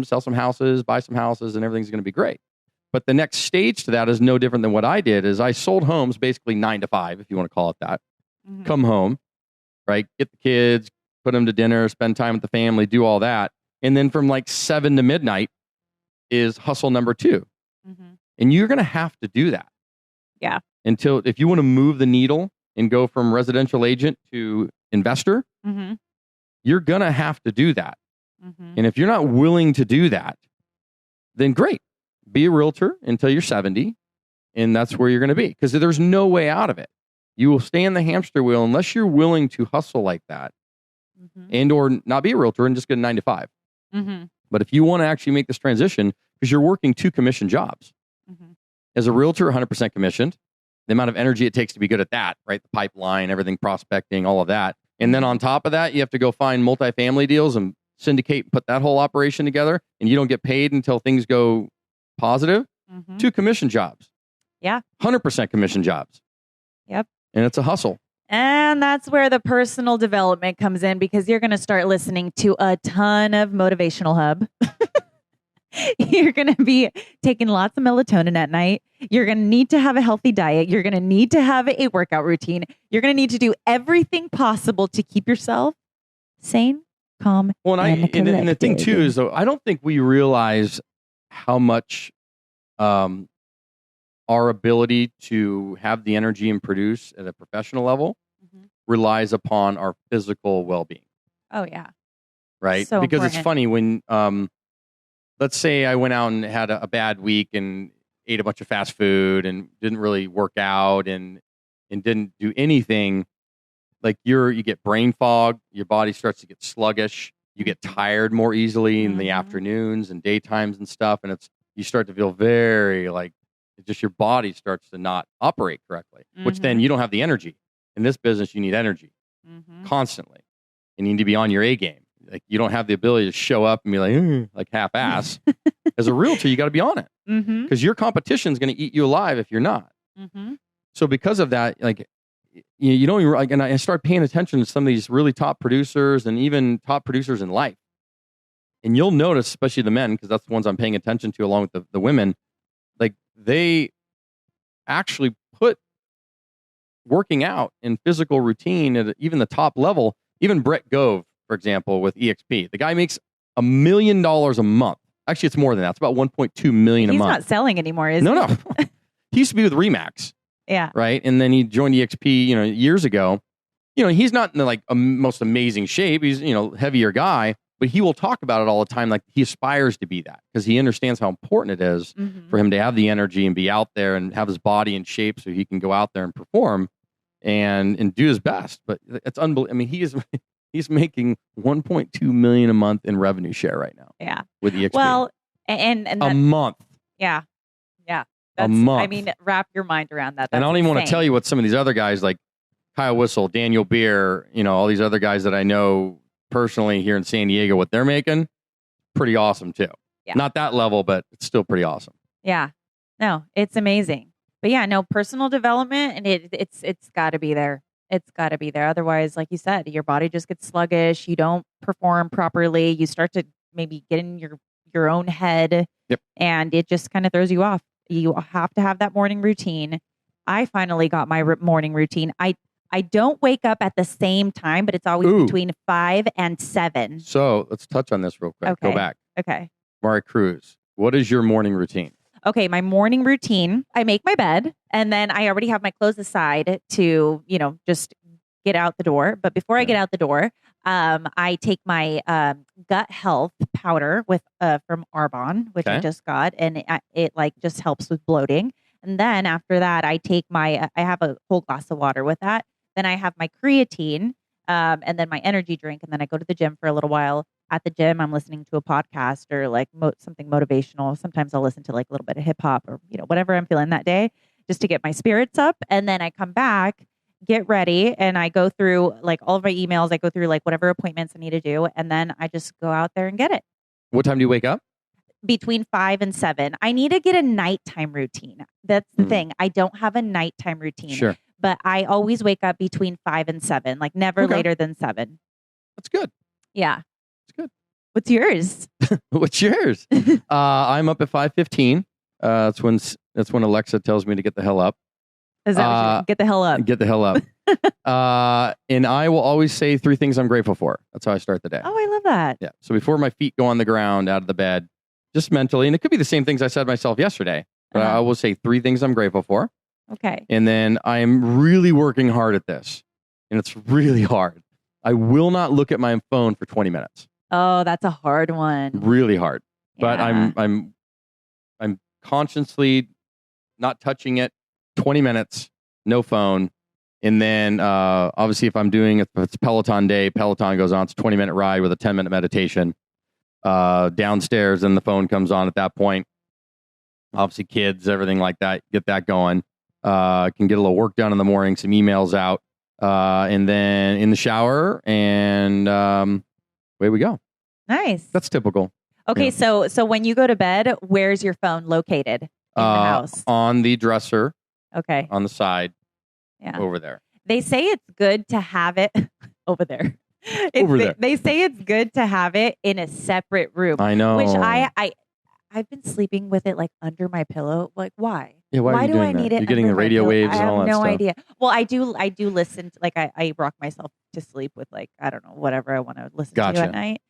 sell some houses, buy some houses, and everything's going to be great. But the next stage to that is no different than what I did. Is I sold homes basically 9 to 5, if you want to call it that. Come home, right? Get the kids, put them to dinner, spend time with the family, do all that. And then from like 7 to midnight is hustle number 2. And you're going to have to do that. Yeah. If you want to move the needle and go from residential agent to investor, you're going to have to do that. And if you're not willing to do that, then great. Be a realtor until you're 70, and that's where you're going to be, because there's no way out of it. You will stay in the hamster wheel unless you're willing to hustle like that and or not be a realtor and just get a 9 to 5. But if you want to actually make this transition, because you're working 2 commission jobs. As a realtor, 100% commissioned. The amount of energy it takes to be good at that, right? The pipeline, everything, prospecting, all of that. And then on top of that, you have to go find multifamily deals and syndicate, put that whole operation together, and you don't get paid until things go positive. 2 commission jobs. Yeah. 100% commission jobs. Yep. And it's a hustle. And that's where the personal development comes in, because you're going to start listening to a ton of Motivational Hub. You're going to be taking lots of melatonin at night. You're going to need to have a healthy diet. You're going to need to have a workout routine. You're going to need to do everything possible to keep yourself sane, calm, and the thing too is, though, I don't think we realize how much our ability to have the energy and produce at a professional level relies upon our physical well-being. Oh, yeah. Right? So because important. It's funny when, let's say I went out and had a bad week and ate a bunch of fast food and didn't really work out and didn't do anything. Like you get brain fog, your body starts to get sluggish. You get tired more easily in the afternoons and daytimes and stuff. And you start to feel very like just your body starts to not operate correctly, which then you don't have the energy. In this business, you need energy constantly. And you need to be on your A game. Like you don't have the ability to show up and be like half ass. As a realtor, you got to be on it because your competition is going to eat you alive if you're not. So because of that, like you don't even like, and I start paying attention to some of these really top producers and even top producers in life. And you'll notice, especially the men, because that's the ones I'm paying attention to along with the women, like they actually put working out and physical routine at even the top level. Even Brett Gove, for example, with EXP, the guy makes $1 million a month. Actually, it's more than that. It's about 1.2 million a month. He's not selling anymore, is no, he? No. He used to be with Remax. Yeah. Right. And then he joined EXP, years ago. He's not in the most amazing shape. He's, heavier guy, but he will talk about it all the time. Like he aspires to be that because he understands how important it is for him to have the energy and be out there and have his body in shape so he can go out there and perform and do his best. But it's unbelievable. I mean, he's making 1.2 million a month in revenue share right now. Yeah. With EXP. Well, and a month. Yeah. Yeah. A month. I mean, wrap your mind around that. That's and I don't even insane. want to tell you what some of these other guys like Kyle Whistle, Daniel Beer, all these other guys that I know personally here in San Diego, what they're making, pretty awesome too. Yeah. Not that level, but it's still pretty awesome. Yeah. No, it's amazing. But yeah, no, personal development, and it's got to be there. It's got to be there. Otherwise, like you said, your body just gets sluggish. You don't perform properly. You start to maybe get in your own head, and it just kind of throws you off. You have to have that morning routine. I finally got my morning routine. I don't wake up at the same time, but it's always between 5 and 7. So let's touch on this real quick. Okay. Go back. Okay. Maricruz, what is your morning routine? Okay, my morning routine, I make my bed and then I already have my clothes aside to, just get out the door. But before I get out the door, I take my gut health powder from Arbonne, which I just got, and it just helps with bloating. And then after that, I take I have a whole glass of water with that. Then I have my creatine, and then my energy drink, and then I go to the gym for a little while. At the gym, I'm listening to a podcast or something motivational. Sometimes I'll listen to a little bit of hip hop or whatever I'm feeling that day, just to get my spirits up. And then I come back, get ready, and I go through all of my emails. I go through whatever appointments I need to do, and then I just go out there and get it. What time do you wake up? Between 5 and 7. I need to get a nighttime routine. That's the thing. I don't have a nighttime routine. Sure. But I always wake up between 5 and 7, never later than 7. That's good. Yeah. That's good. What's yours? What's yours? I'm up at 5:15. That's when Alexa tells me to get the hell up. Is that get the hell up? Get the hell up. And I will always say 3 things I'm grateful for. That's how I start the day. Oh, I love that. Yeah. So before my feet go on the ground out of the bed, just mentally, and it could be the same things I said myself yesterday, but I will say 3 things I'm grateful for. Okay. And then I'm really working hard at this, and it's really hard. I will not look at my phone for 20 minutes. Oh, that's a hard one. Really hard. Yeah. But I'm consciously not touching it. 20 minutes, no phone. And then obviously if it's Peloton day, Peloton goes on. It's a 20-minute ride with a 10-minute meditation. Downstairs, and the phone comes on at that point. Obviously kids, everything like that, get that going. Can get a little work done in the morning, some emails out, and then in the shower, and away we go. Nice. That's typical. Okay, Yeah. so when you go to bed, where's your phone located in the house? On the dresser. Okay. On the side. Yeah. Over there. They say it's good to have it over there. There. They say it's good to have it in a separate room. I know. Which I've been sleeping with it under my pillow. Why? Yeah, why are you do doing I that? need it? You're getting under the my radio pillow? waves and all that I have stuff. no idea. Well, I do listen to, I rock myself to sleep with I don't know, whatever I want to listen to at night.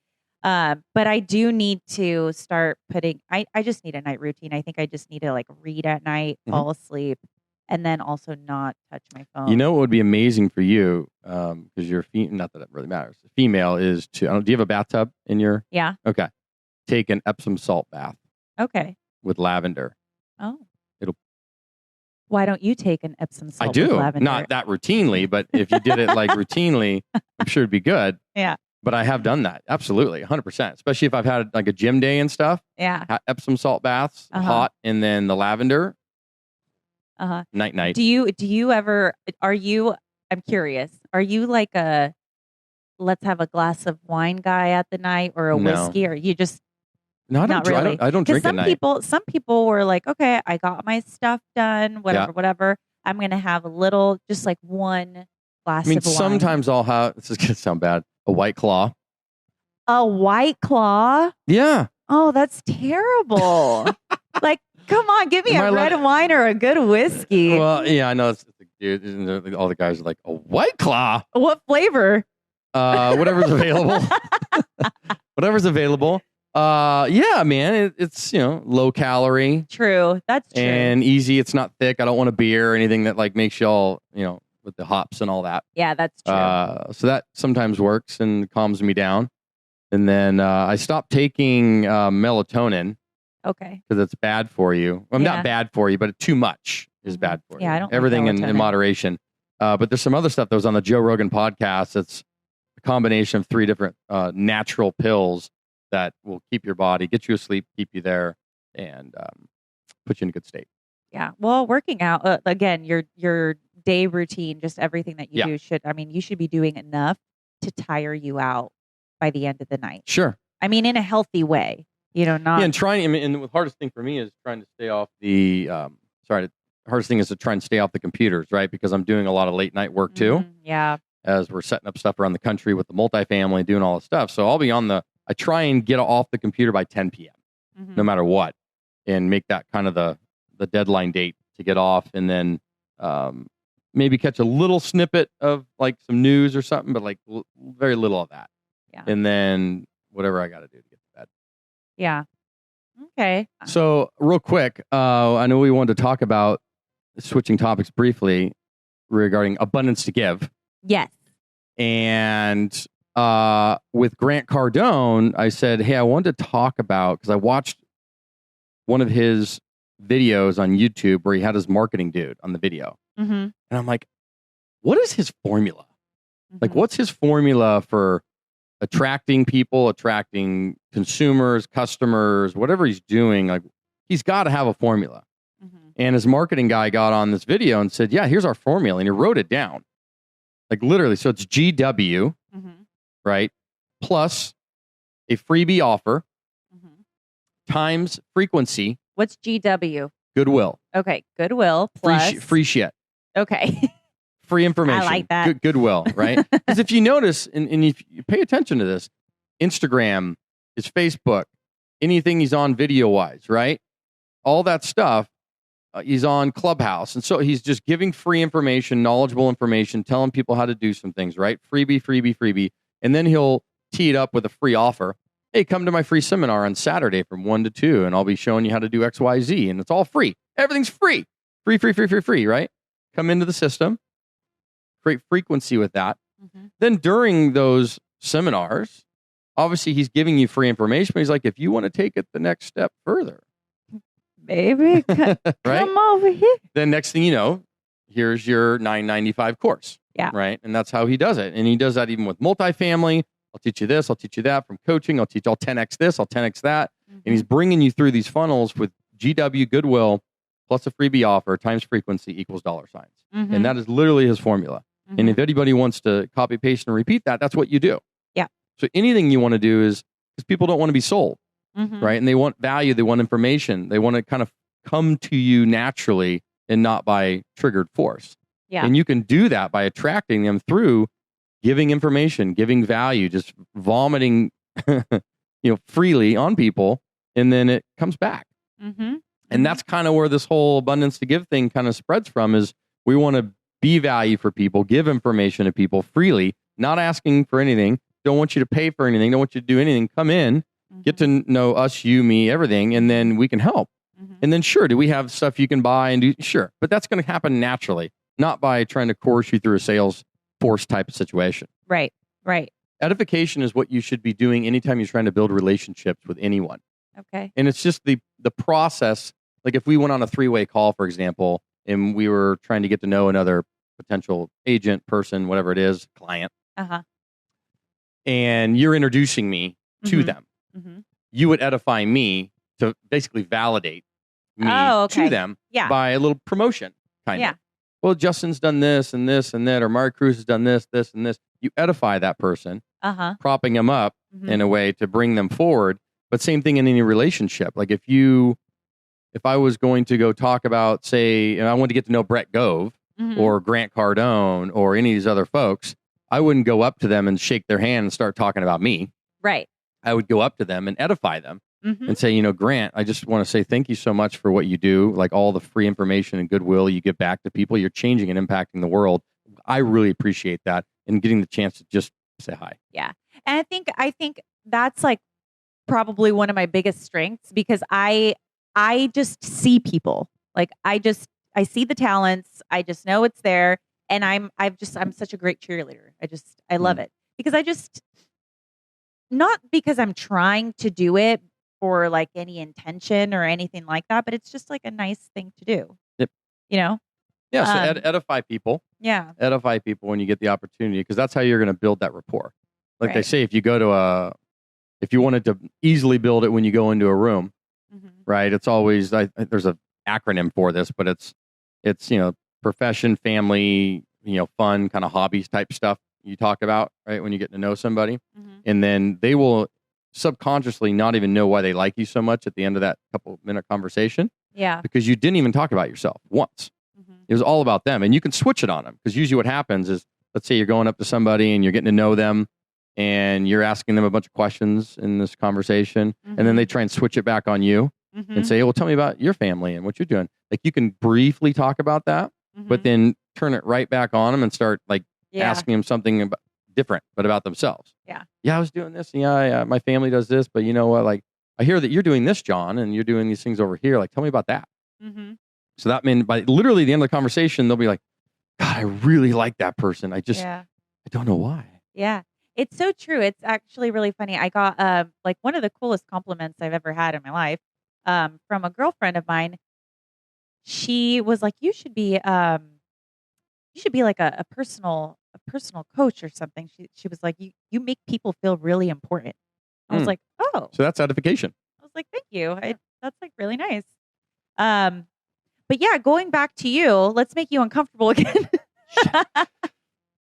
But I do need to start putting I just need a night routine. I think I just need to read at night, fall asleep, and then also not touch my phone. You know what would be amazing for you, because you're not that it really matters. The female is do you have a bathtub in your? Yeah. Okay. Take an Epsom salt bath. Okay. With lavender. Oh. Why don't you take an Epsom salt? I do. With lavender? Not that routinely, but if you did it routinely, I'm sure it'd be good. Yeah. But I have done that. Absolutely. 100%. Especially if I've had a gym day and stuff. Yeah. Epsom salt baths, hot, and then the lavender. Night. Do you ever, I'm curious, are you let's have a glass of wine guy at the night or a whiskey, or you just, no, not really? I don't drink at night. Some people were like, okay, I got my stuff done, whatever. I'm going to have a little, just one glass of wine. Sometimes I'll have, this is going to sound bad, a White Claw. A White Claw? Yeah. Oh, that's terrible. Like, come on, give me a red wine or a good whiskey. Well, yeah, I know. Dude, all the guys are like, a White Claw? What flavor? Whatever's available. Whatever's available. Yeah, man, it's low calorie. True, that's true. And easy. It's not thick. I don't want a beer or anything that like makes you all with the hops and all that. Yeah, that's true. So that sometimes works and calms me down. And then I stopped taking melatonin. Okay. Because it's bad for you. Well, not bad for you, but too much is bad for you. Yeah, I don't everything like in moderation. But there's some other stuff that was on the Joe Rogan podcast. It's a combination of 3 different natural pills that will keep your body, get you asleep, keep you there, and put you in a good state. Yeah. Well, working out again, your day routine, just everything that you do you should be doing enough to tire you out by the end of the night. Sure. I mean, in a healthy way. Not. Yeah, and and the hardest thing for me is trying to stay off the. Hardest thing is to try and stay off the computers, right? Because I'm doing a lot of late night work too. Yeah. As we're setting up stuff around the country with the multifamily, doing all this stuff. So I'll be I try and get off the computer by 10 p.m. No matter what, and make that kind of the deadline date to get off, and then maybe catch a little snippet of like some news or something, but like very little of that. Yeah. And then whatever I got to do to get to bed. Yeah. Okay. So real quick, I know we wanted to talk about switching topics briefly regarding Abundance2Give. Yes. And with Grant Cardone, I said, hey, I wanted to talk about, because I watched one of his videos on YouTube where he had his marketing dude on the video. And I'm like, what is his formula? Like, what's his formula for attracting people, attracting consumers, customers, whatever he's doing? Like, he's got to have a formula. And his marketing guy got on this video and said, yeah, here's our formula. And he wrote it down. Like literally. So it's GW, right? Plus a freebie offer times frequency. What's GW? Goodwill. Okay. Goodwill plus. Free shit. Okay. Free information. I like that. Goodwill, right? Because if you notice, and if you pay attention to this, Instagram, his Facebook, anything he's on video-wise, right? All that stuff, he's on Clubhouse. And so he's just giving free information, knowledgeable information, telling people how to do some things, right? Freebie. And then he'll tee it up with a free offer. Hey, come to my free seminar on Saturday from 1 to 2, and I'll be showing you how to do X, Y, Z. And it's all free. Everything's free. Free, right? Come into the system. Create frequency with that. Then during those seminars, obviously he's giving you free information. But he's like, if you want to take it the next step further, baby, right? Come over here. Then next thing you know, here's your $9.95 course. Yeah. Right. And that's how he does it. And he does that even with multifamily. I'll teach you this. I'll teach you that. From coaching, I'll 10X this. I'll 10X that. And he's bringing you through these funnels with GW, Goodwill, plus a freebie offer times frequency equals $. And that is literally his formula. And if anybody wants to copy, paste, and repeat that, that's what you do. Yeah. So anything you want to do is, because people don't want to be sold, right? And they want value. They want information. They want to kind of come to you naturally and not by triggered force. Yeah. And you can do that by attracting them through giving information, giving value, just vomiting, freely on people, and then it comes back. And that's kind of where this whole Abundance2Give thing kind of spreads from, is we want to be value for people, give information to people freely, not asking for anything. Don't want you to pay for anything. Don't want you to do anything. Come in, get to know us, you, me, everything, and then we can help. And then sure, do we have stuff you can buy and do? Sure. But that's going to happen naturally, not by trying to coerce you through a sales force type of situation. Right. Edification is what you should be doing anytime you're trying to build relationships with anyone. Okay. And it's just the process. Like if we went on a 3-way call, for example, and we were trying to get to know another potential agent, person, whatever it is, client, and you're introducing me to them, you would edify me to basically validate me to them by a little promotion, kind of. Well, Justin's done this and this and that, or Maricruz has done this, this, and this. You edify that person, propping them up in a way to bring them forward. But same thing in any relationship. Like if I was going to go talk about, say, and I wanted to get to know Brett Gove or Grant Cardone or any of these other folks, I wouldn't go up to them and shake their hand and start talking about me. Right. I would go up to them and edify them and say, Grant, I just want to say thank you so much for what you do. Like all the free information and goodwill you give back to people. You're changing and impacting the world. I really appreciate that, and getting the chance to just say hi. Yeah. And I think that's like probably one of my biggest strengths, because I just see people. Like I see the talents. I just know it's there. And I'm such a great cheerleader. I love it, because not because I'm trying to do it for like any intention or anything like that, but it's just like a nice thing to do. Yep. Yeah. So edify people. Yeah. Edify people when you get the opportunity, because that's how you're going to build that rapport. Like they say, if you wanted to easily build it when you go into a room, right? It's always, there's an acronym for this, but it's profession, family, fun kind of hobbies type stuff you talk about, right? When you get to know somebody, and then they will subconsciously not even know why they like you so much at the end of that couple-minute conversation. Yeah. Because you didn't even talk about yourself once. It was all about them, and you can switch it on them, because usually what happens is, let's say you're going up to somebody and you're getting to know them, and you're asking them a bunch of questions in this conversation, and then they try and switch it back on you and say, well, tell me about your family and what you're doing. Like you can briefly talk about that, but then turn it right back on them and start like asking them something different, but about themselves. Yeah. Yeah, I was doing this. Yeah, my family does this, but you know what? Like, I hear that you're doing this, John, and you're doing these things over here. Like, tell me about that. So that means by literally the end of the conversation, they'll be like, God, I really like that person. I don't know why. Yeah. It's so true. It's actually really funny. I got like one of the coolest compliments I've ever had in my life from a girlfriend of mine. She was like, you should be like a personal coach or something. She was like, you make people feel really important. I was like, oh. So that's edification. I was like, thank you. That's like really nice. But yeah, going back to you, let's make you uncomfortable again.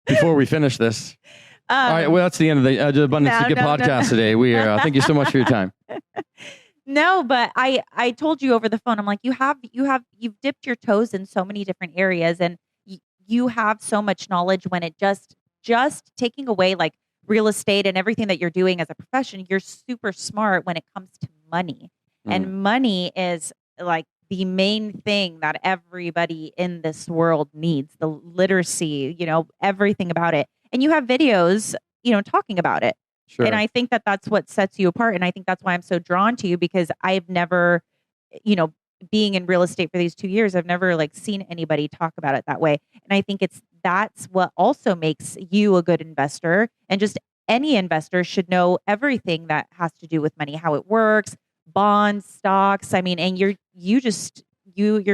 Before we finish this. All right. Well, that's the end of the Abundance2Give podcast today. We thank you so much for your time. No, but I told you over the phone, I'm like, you've dipped your toes in so many different areas, and you have so much knowledge when it just taking away like real estate and everything that you're doing as a profession. You're super smart when it comes to money, and money is like the main thing that everybody in this world needs, the literacy, everything about it. And you have videos, talking about it. Sure. And I think that that's what sets you apart. And I think that's why I'm so drawn to you, because I've never, being in real estate for these 2 years, I've never like seen anybody talk about it that way. And I think that's what also makes you a good investor. And just any investor should know everything that has to do with money, how it works, bonds, stocks. I mean, and you're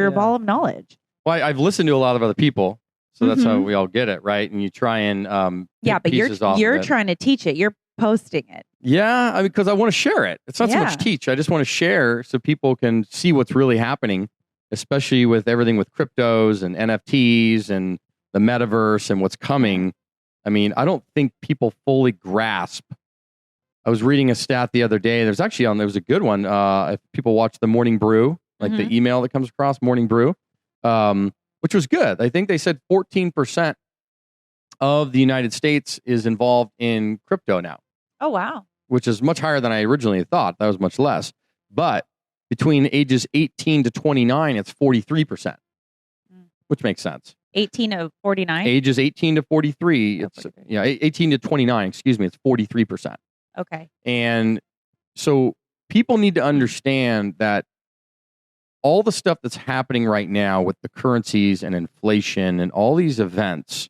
a ball of knowledge. Well, I've listened to a lot of other people. So that's how we all get it, right? And you try and but you're trying to teach it. You're posting it. Yeah, because I want to share it. It's not so much teach. I just want to share so people can see what's really happening, especially with everything with cryptos and NFTs and the metaverse and what's coming. I mean, I don't think people fully grasp. I was reading a stat the other day. There was a good one. If people watch the Morning Brew, like the email that comes across Morning Brew, which was good. I think they said 14% of the United States is involved in crypto now. Oh, wow. Which is much higher than I originally thought. That was much less. But between ages 18 to 29, it's 43%, which makes sense. 18 to 49? Ages 18 to 43, 18 to 29, excuse me, it's 43%. Okay. And so people need to understand that all the stuff that's happening right now with the currencies and inflation and all these events,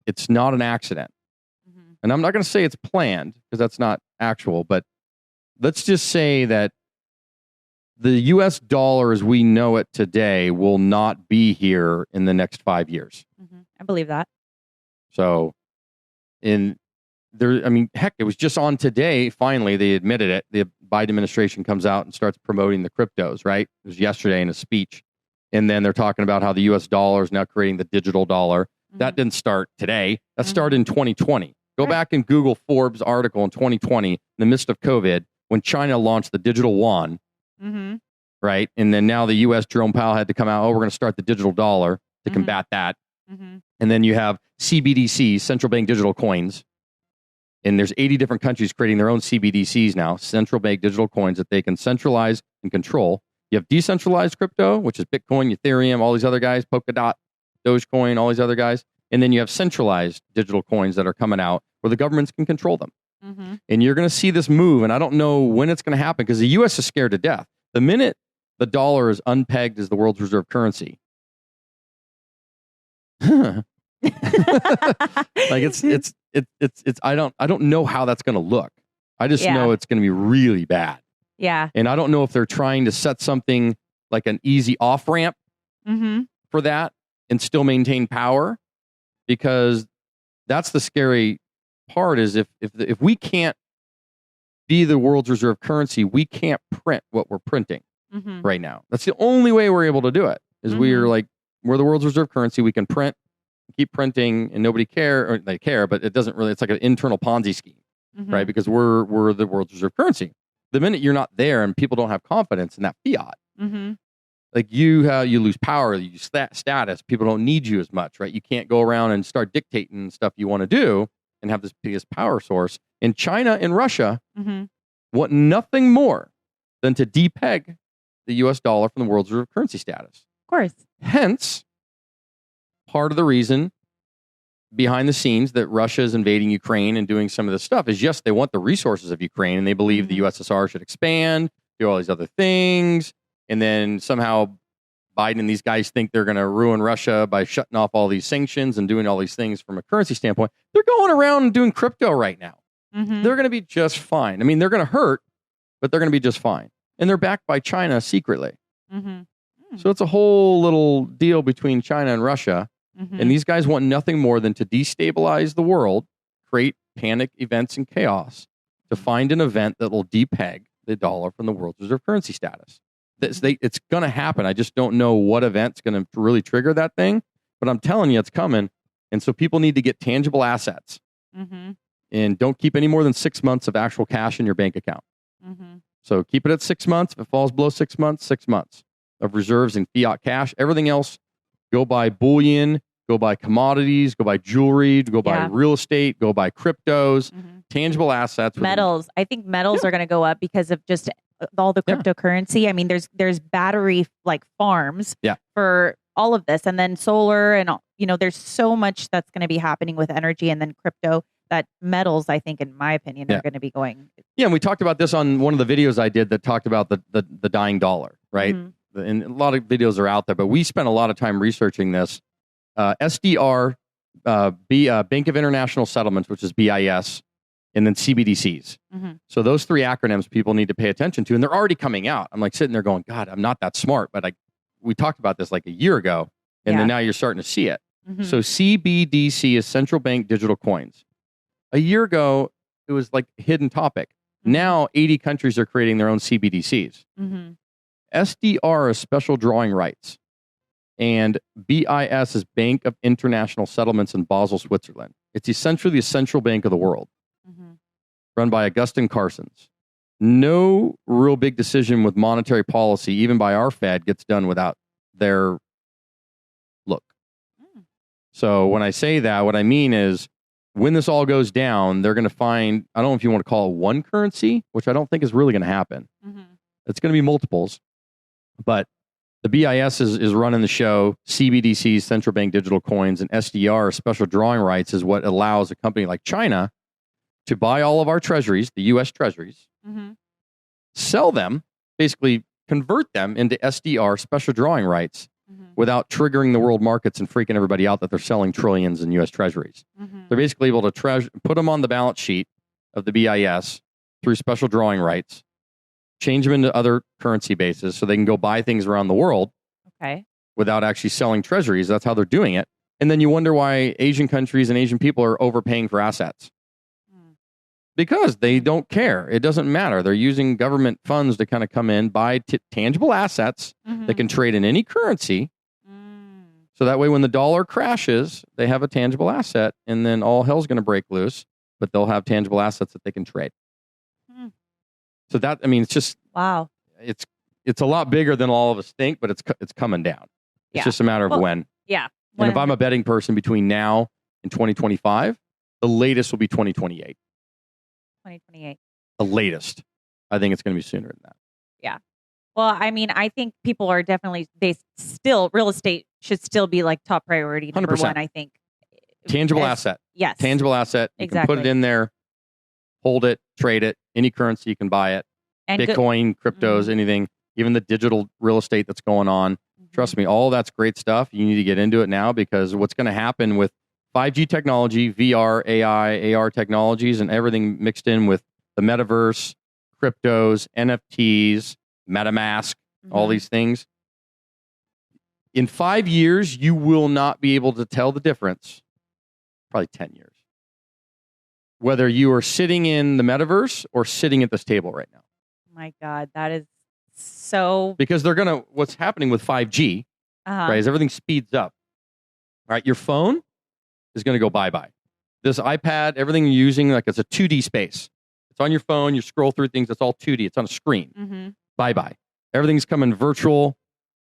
it's not an accident. And I'm not going to say it's planned, because that's not actual, but let's just say that the US dollar as we know it today will not be here in the next 5 years. I believe that. So heck, it was just on today. Finally, they admitted it. The Biden administration comes out and starts promoting the cryptos, right? It was yesterday in a speech. And then they're talking about how the US dollar is now creating the digital dollar. That didn't start today. That started in 2020. Go back and Google Forbes article in 2020, in the midst of COVID, when China launched the digital yuan, right? And then now the US, Jerome Powell had to come out, we're going to start the digital dollar to combat that. And then you have CBDCs, central bank digital coins, And there's 80 different countries creating their own CBDCs now, central bank digital coins that they can centralize and control. You have decentralized crypto, which is Bitcoin, Ethereum, all these other guys, Polkadot, Dogecoin, all these other guys. And then you have centralized digital coins that are coming out where the governments can control them. Mm-hmm. And you're going to see this move. And I don't know when it's going to happen because the U.S. is scared to death. The minute the dollar is unpegged as the world's reserve currency, like it's I don't know how that's going to look. I just know it's going to be really bad. Yeah. And I don't know if they're trying to set something like an easy off ramp for that and still maintain power, because that's the scary part is if we can't be the world's reserve currency, we can't print what we're printing right now. That's the only way we're able to do it is we're the world's reserve currency. We can print, keep printing, and nobody care, or they care, but it doesn't really, it's like an internal Ponzi scheme, right? Because we're the world's reserve currency. The minute you're not there and people don't have confidence in that fiat, like you lose power, you lose status. People don't need you as much, right? You can't go around and start dictating stuff you want to do and have this biggest power source. And China and Russia want nothing more than to depeg the U.S. dollar from the world's reserve currency status. Of course. Hence, part of the reason behind the scenes that Russia is invading Ukraine and doing some of this stuff is, yes, they want the resources of Ukraine and they believe the USSR should expand, do all these other things. And then somehow Biden and these guys think they're going to ruin Russia by shutting off all these sanctions and doing all these things from a currency standpoint. They're going around and doing crypto right now. They're going to be just fine. I mean, they're going to hurt, but they're going to be just fine. And they're backed by China secretly. So it's a whole little deal between China and Russia. And these guys want nothing more than to destabilize the world, create panic events and chaos, to find an event that will depeg the dollar from the world's reserve currency status. It's going to happen. I just don't know what event's going to really trigger that thing, but I'm telling you, it's coming. And so people need to get tangible assets and don't keep any more than 6 months of actual cash in your bank account. So keep it at 6 months. If it falls below 6 months, 6 months of reserves in fiat cash. Everything else, go buy bullion, go buy commodities, go buy jewelry, go buy real estate, go buy cryptos, tangible assets. Metals. I think metals are going to go up because of just all the cryptocurrency. I mean, there's battery like farms for all of this, and then solar, and there's so much that's going to be happening with energy, and then crypto. That metals, I think, in my opinion, are going to be going. Yeah, and we talked about this on one of the videos I did that talked about the dying dollar, right? And a lot of videos are out there, but we spent a lot of time researching this. SDR, Bank of International Settlements, which is BIS, and then CBDCs. So those three acronyms people need to pay attention to, and they're already coming out. I'm like sitting there going, God, I'm not that smart, but we talked about this like a year ago, and then now you're starting to see it. So CBDC is central bank digital coins. A year ago, it was like a hidden topic. Now 80 countries are creating their own CBDCs. SDR is special drawing rights. And BIS is Bank of International Settlements in Basel, Switzerland. It's essentially the central bank of the world, run by Augustin Carstens. No real big decision with monetary policy, even by our Fed, gets done without their look. So when I say that, what I mean is when this all goes down, they're going to find, I don't know if you want to call it one currency, which I don't think is really going to happen. It's going to be multiples, but the BIS is running the show. CBDCs, central bank digital coins, and SDR, special drawing rights, is what allows a company like China to buy all of our treasuries, the U.S. treasuries, sell them, basically convert them into SDR, special drawing rights, without triggering the world markets and freaking everybody out that they're selling trillions in U.S. treasuries. They're basically able to put them on the balance sheet of the BIS through special drawing rights, change them into other currency bases so they can go buy things around the world without actually selling treasuries. That's how they're doing it. And then you wonder why Asian countries and Asian people are overpaying for assets. Because they don't care. It doesn't matter. They're using government funds to kind of come in, buy tangible assets that can trade in any currency. So that way when the dollar crashes, they have a tangible asset, and then all hell's going to break loose, but they'll have tangible assets that they can trade. So that, I mean, it's just, wow. It's a lot bigger than all of us think, but it's coming down. It's just a matter of when. Yeah. And if I'm a betting person between now and 2025, the latest will be 2028. 2028. The latest. I think it's going to be sooner than that. Yeah. Well, I mean, I think people are definitely, real estate should still be like top priority number 100%. one, I think. Tangible asset. Yes. Tangible asset. You can put it in there, hold it, trade it, any currency, you can buy it. And Bitcoin, cryptos, anything, even the digital real estate that's going on. Trust me, all that's great stuff. You need to get into it now, because what's going to happen with 5G technology, VR, AI, AR technologies, and everything mixed in with the metaverse, cryptos, NFTs, MetaMask, all these things. In 5 years, you will not be able to tell the difference. Probably 10 years. Whether you are sitting in the metaverse or sitting at this table right now. My God, that is so... Because what's happening with 5G, right, is everything speeds up. All right, your phone is going to go bye-bye. This iPad, everything you're using, like it's a 2D space. It's on your phone, you scroll through things, it's all 2D, it's on a screen. Bye-bye. Everything's coming virtual,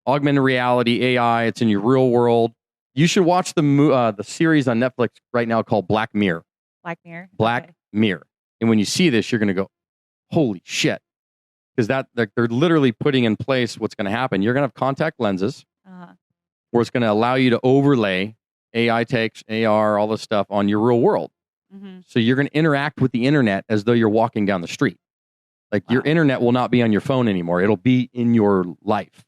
augmented reality, AI, it's in your real world. You should watch the series on Netflix right now called Black Mirror. Black Mirror. And when you see this, you're going to go, holy shit. Because they're literally putting in place what's going to happen. You're going to have contact lenses where it's going to allow you to overlay AI text, AR, all this stuff on your real world. So you're going to interact with the internet as though you're walking down the street. Like your internet will not be on your phone anymore. It'll be in your life.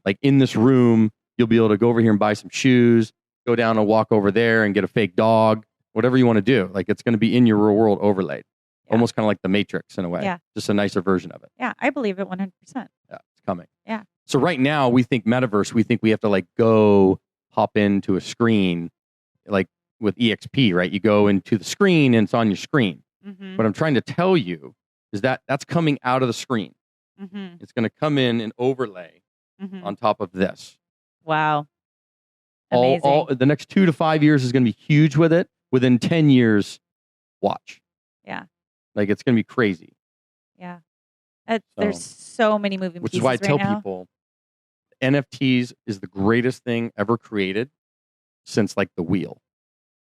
Like in this room, you'll be able to go over here and buy some shoes, go down and walk over there and get a fake dog, whatever you want to do. Like it's going to be in your real world overlaid. Almost kind of like the Matrix in a way. Yeah. Just a nicer version of it. Yeah, I believe it 100%. Yeah, it's coming. Yeah. So right now we think metaverse, we think we have to like go hop into a screen like with EXP, right? You go into the screen and it's on your screen. What I'm trying to tell you is that that's coming out of the screen. It's going to come in and overlay on top of this. Wow. Amazing. All the next 2 to 5 years is going to be huge with it. Within 10 years, watch. Yeah. Like it's going to be crazy. Yeah. There's so many moving pieces. Which is why I tell people NFTs is the greatest thing ever created since like the wheel.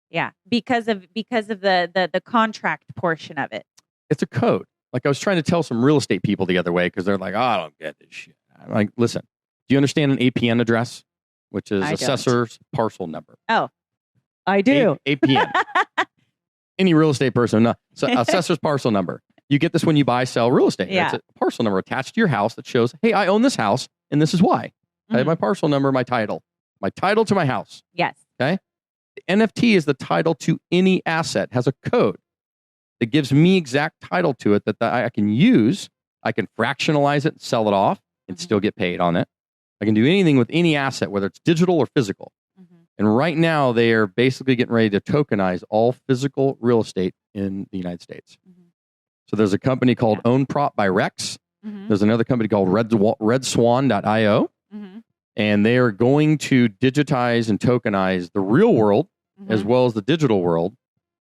Yeah. Because of the contract portion of it. It's a code. Like I was trying to tell some real estate people the other way because they're like, oh, I don't get this shit. I'm like, listen, do you understand an APN address? Which is assessor's parcel number. Oh, I do. APN. Any real estate person, no. So assessor's parcel number. You get this when you buy, sell real estate. Yeah. It's a parcel number attached to your house that shows, hey, I own this house and this is why. I have my parcel number, my title to my house. Yes. Okay. The NFT is the title to any asset, has a code that gives me exact title to it that I can use. I can fractionalize it and sell it off and still get paid on it. I can do anything with any asset, whether it's digital or physical. And right now, they are basically getting ready to tokenize all physical real estate in the United States. So there's a company called OwnProp by Rex. There's another company called RedSwan.io. And they are going to digitize and tokenize the real world as well as the digital world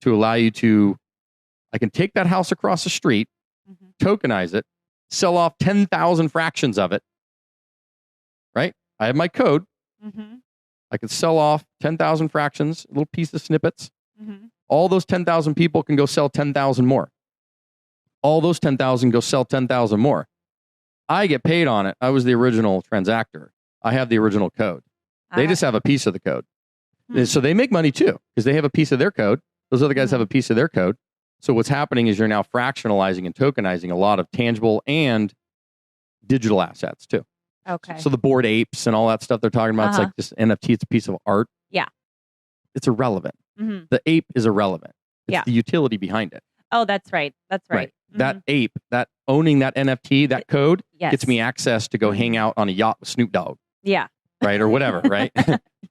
to allow you to, I can take that house across the street, tokenize it, sell off 10,000 fractions of it, right? I have my code. I can sell off 10,000 fractions, little piece of snippets. All those 10,000 people can go sell 10,000 more. All those 10,000 go sell 10,000 more. I get paid on it. I was the original transactor. I have the original code. They just have a piece of the code. So they make money too because they have a piece of their code. Those other guys have a piece of their code. So what's happening is you're now fractionalizing and tokenizing a lot of tangible and digital assets too. Okay. So the Bored Apes and all that stuff they're talking about, it's like this NFT, it's a piece of art. Yeah. It's irrelevant. The ape is irrelevant. It's the utility behind it. Oh, that's right. That's right. That ape, that owning that NFT, that code gets me access to go hang out on a yacht with Snoop Dogg. Yeah. Right. Or whatever. Right.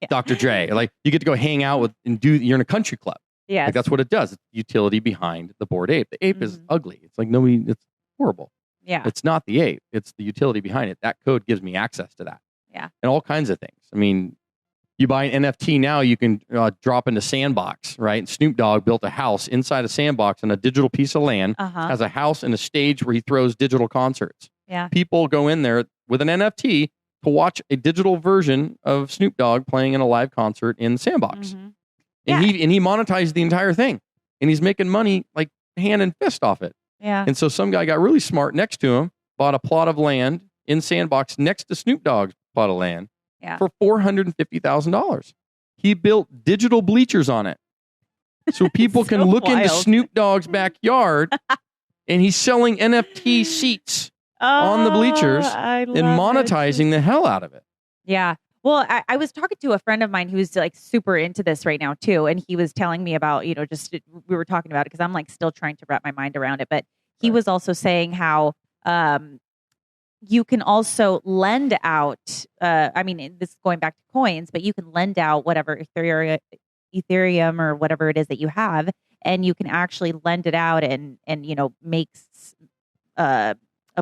Dr. Dre. Like you get to go hang out with and you're in a country club. Yeah. Like that's what it does. It's the utility behind the Bored Ape. The ape is ugly. It's like it's horrible. Yeah. It's not the ape. It's the utility behind it. That code gives me access to that. Yeah. And all kinds of things. I mean, you buy an NFT now, you can drop into Sandbox, right? And Snoop Dogg built a house inside a Sandbox on a digital piece of land, has a house and a stage where he throws digital concerts. Yeah. People go in there with an NFT to watch a digital version of Snoop Dogg playing in a live concert in the Sandbox. And he monetized the entire thing. And he's making money like hand and fist off it. Yeah. And so some guy got really smart next to him, bought a plot of land in Sandbox next to Snoop Dogg's plot of land for $450,000. He built digital bleachers on it. So people can look into Snoop Dogg's backyard, and he's selling NFT seats on the bleachers and monetizing the hell out of it. Yeah. Well, I was talking to a friend of mine who's like super into this right now too. And he was telling me about, we were talking about it because I'm like still trying to wrap my mind around it. But he was also saying how you can also lend out, this is going back to coins, but you can lend out whatever Ethereum or whatever it is that you have, and you can actually lend it out and makes a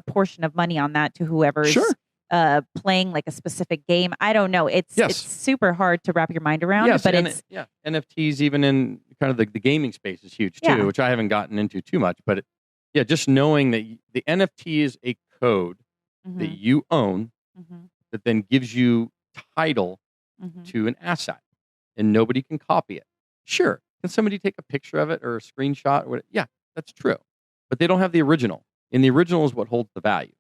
portion of money on that to whoever's playing like a specific game. I don't know. It's super hard to wrap your mind around. Yes, but NFTs even in kind of the gaming space is huge too, which I haven't gotten into too much. But just knowing that the NFT is a code that you own that then gives you title to an asset, and nobody can copy it. Sure, can somebody take a picture of it or a screenshot? Or yeah, that's true, but they don't have the original, and the original is what holds the value.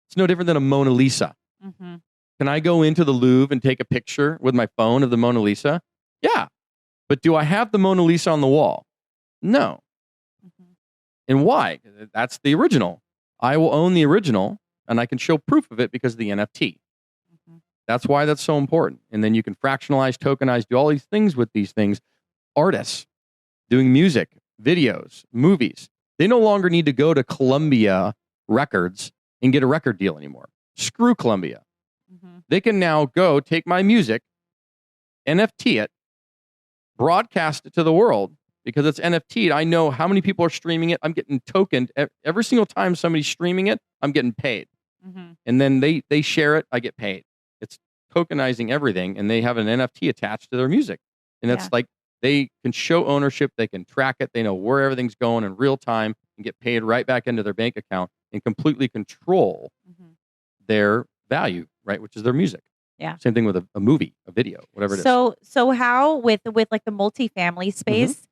It's no different than a Mona Lisa. Can I go into the Louvre and take a picture with my phone of the Mona Lisa? Yeah. But do I have the Mona Lisa on the wall? No. And why? That's the original. I will own the original, and I can show proof of it because of the NFT. That's why that's so important. And then you can fractionalize, tokenize, do all these things with these things. Artists doing music, videos, movies, they no longer need to go to Columbia Records and get a record deal anymore. Screw Columbia. They can now go take my music, NFT it, broadcast it to the world because it's NFT'd. I know how many people are streaming it. I'm getting tokened. Every single time somebody's streaming it, I'm getting paid. And then they share it, I get paid. It's tokenizing everything, and they have an NFT attached to their music. And it's like they can show ownership, they can track it, they know where everything's going in real time and get paid right back into their bank account and completely control their value, right? Which is their music. Yeah. Same thing with a movie, a video, whatever it is. So how with like the multifamily space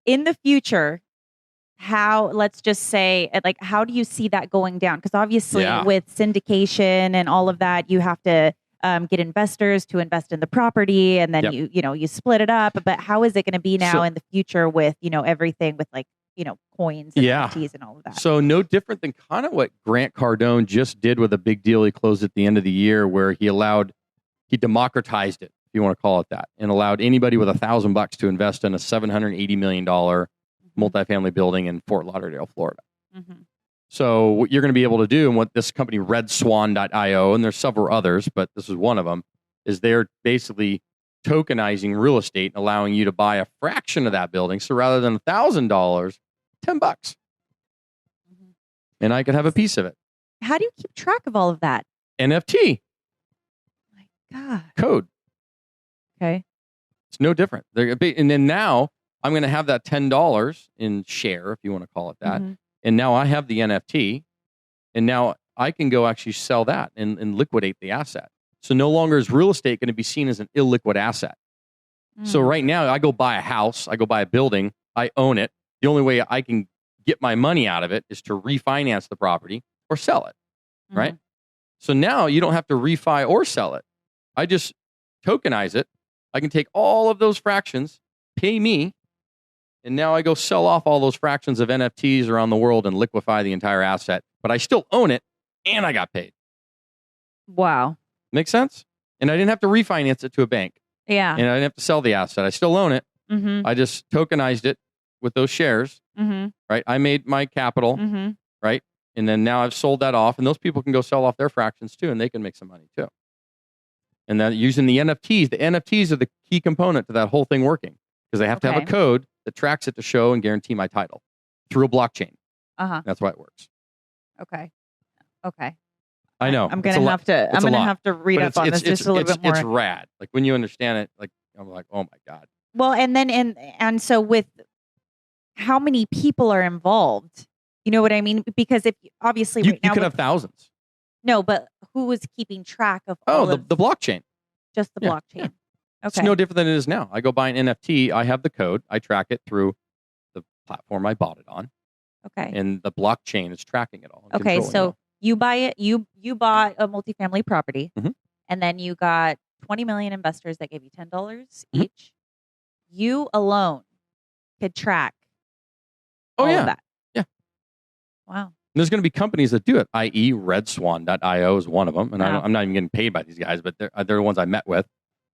in the future, let's just say, like, how do you see that going down? Because obviously with syndication and all of that, you have to get investors to invest in the property, and then you split it up. But how is it going to be now in the future with, everything with like, coins and NFTs and all of that? So no different than kind of what Grant Cardone just did with a big deal he closed at the end of the year, where he democratized it, if you want to call it that, and allowed anybody with $1,000 to invest in a $780 million multifamily building in Fort Lauderdale, Florida. So what you're going to be able to do, and what this company RedSwan.io, and there's several others, but this is one of them, is they're basically tokenizing real estate and allowing you to buy a fraction of that building. So rather than $1,000, $10. And I could have a piece of it. How do you keep track of all of that? NFT. My God. Code. Okay. It's no different. And then now I'm going to have that $10 in share, if you want to call it that. And now I have the NFT, and now I can go actually sell that and liquidate the asset. So no longer is real estate going to be seen as an illiquid asset. So right now, I go buy a house, I go buy a building, I own it. The only way I can get my money out of it is to refinance the property or sell it, right? So now you don't have to refi or sell it. I just tokenize it. I can take all of those fractions, pay me, and now I go sell off all those fractions of NFTs around the world and liquefy the entire asset. But I still own it, and I got paid. Wow. Make sense? And I didn't have to refinance it to a bank. Yeah. And I didn't have to sell the asset. I still own it. I just tokenized it with those shares, right? I made my capital, right? And then now I've sold that off, and those people can go sell off their fractions too, and they can make some money too. And then using the NFTs are the key component to that whole thing working, because they have to have a code that tracks it to show and guarantee my title through a blockchain. That's why it works. Okay. I know. I'm gonna have to read up on this just a little bit more. It's rad. Like when you understand it, like I'm like, oh my God. Well, and then and so with how many people are involved, you know what I mean? Because if obviously you could have thousands. No, but who was keeping track of? The blockchain. Just the blockchain. Yeah. Okay. It's no different than it is now. I go buy an NFT. I have the code. I track it through the platform I bought it on. Okay. And the blockchain is tracking it all. Okay, so you buy it. You bought a multifamily property, and then you got 20 million investors that gave you $10 each. You alone could track all of that. Yeah. Wow. And there's going to be companies that do it, i.e. RedSwan.io is one of them. And I'm not even getting paid by these guys, but they're the ones I met with.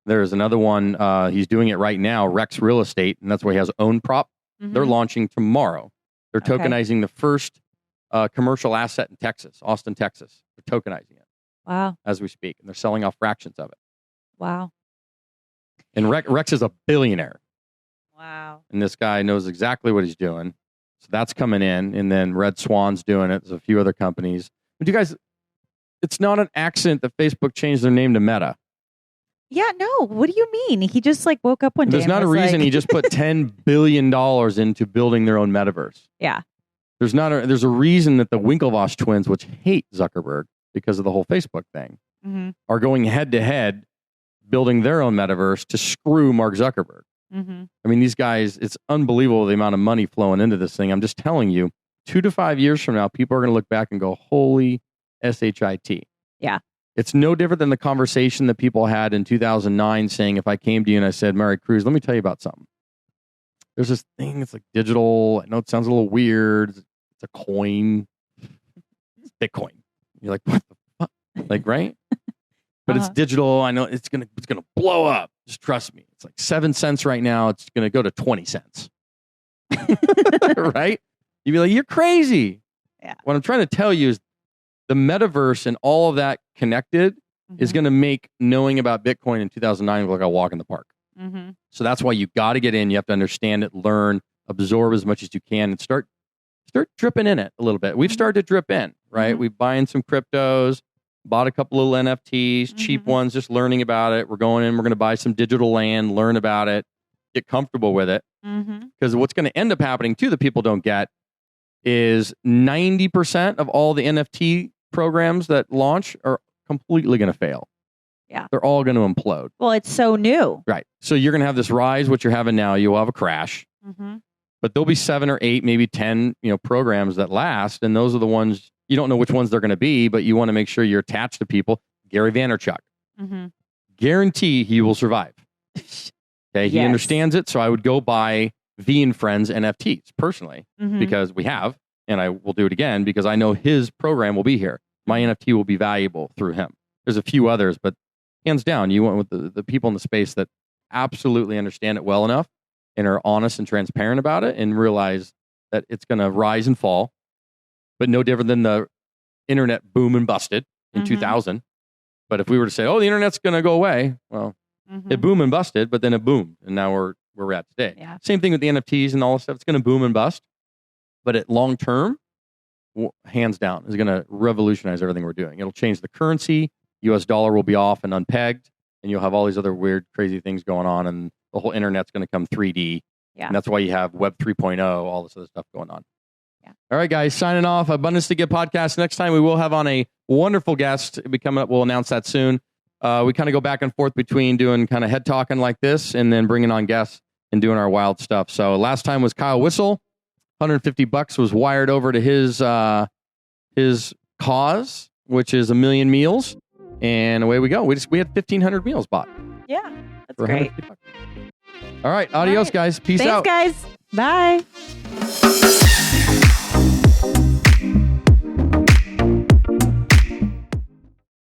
There's another one. He's doing it right now, Rex Real Estate, and that's where he has own prop. They're launching tomorrow. They're tokenizing the first commercial asset in Texas, Austin, Texas. They're tokenizing it. Wow. As we speak. And they're selling off fractions of it. Wow. And Rex is a billionaire. Wow. And this guy knows exactly what he's doing. So that's coming in. And then Red Swan's doing it. There's a few other companies. But you guys, it's not an accident that Facebook changed their name to Meta. Yeah, no. What do you mean? He just woke up one day. There's not a reason he just put $10 billion into building their own metaverse. Yeah. There's a reason that the Winklevoss twins, which hate Zuckerberg because of the whole Facebook thing, are going head to head building their own metaverse to screw Mark Zuckerberg. I mean, these guys, it's unbelievable the amount of money flowing into this thing. I'm just telling you, 2 to 5 years from now, people are going to look back and go, holy shit. Yeah. It's no different than the conversation that people had in 2009 saying, if I came to you and I said, Maricruz, let me tell you about something. There's this thing, it's like digital. I know it sounds a little weird. It's a coin. It's Bitcoin. You're like, what the fuck? Like, right? But it's digital. I know it's gonna blow up. Just trust me. It's like 7 cents right now. It's gonna go to 20 cents. Right? You'd be like, you're crazy. Yeah. What I'm trying to tell you is the metaverse and all of that connected is going to make knowing about Bitcoin in 2009 look like a walk in the park. So that's why you got to get in. You have to understand it, learn, absorb as much as you can, and start dripping in it a little bit. We've started to drip in, right? We're buying some cryptos, bought a couple little NFTs, cheap ones, just learning about it. We're going in, we're going to buy some digital land, learn about it, get comfortable with it. Because what's going to end up happening too that people don't get is 90% of all the NFT programs that launch are completely going to fail. Yeah. They're all going to implode. Well, it's so new. Right. So you're going to have this rise, what you're having now. You'll have a crash. But there'll be 7 or 8, maybe 10, programs that last. And those are the ones, you don't know which ones they're going to be, but you want to make sure you're attached to people. Gary Vaynerchuk. Guarantee he will survive. Okay. He understands it. So I would go buy V and Friends NFTs personally because we have, and I will do it again because I know his program will be here. My NFT will be valuable through him. There's a few others, but hands down, you went with the people in the space that absolutely understand it well enough and are honest and transparent about it and realize that it's going to rise and fall, but no different than the internet boom and busted in 2000. But if we were to say, oh, the internet's going to go away, well, it boomed and busted, but then it boomed, and now we're where we're at today. Yeah. Same thing with the NFTs and all this stuff. It's going to boom and bust, but at long term, hands down, is going to revolutionize everything we're doing. It'll change the currency. US dollar will be off and unpegged, and you'll have all these other weird, crazy things going on, and the whole internet's going to come 3D. Yeah. And that's why you have Web 3.0, all this other stuff going on. Yeah. All right, guys, signing off. Abundance2 Give podcast. Next time we will have on a wonderful guest. It'll be coming up. We'll announce that soon. We kind of go back and forth between doing kind of head talking like this and then bringing on guests and doing our wild stuff. So last time was Kyle Whistle. $150 was wired over to his cause, which is 1 million meals. And away we go. We had 1,500 meals bought. Yeah, that's great. All right. Adios, guys. Peace out. Thanks, guys. Bye.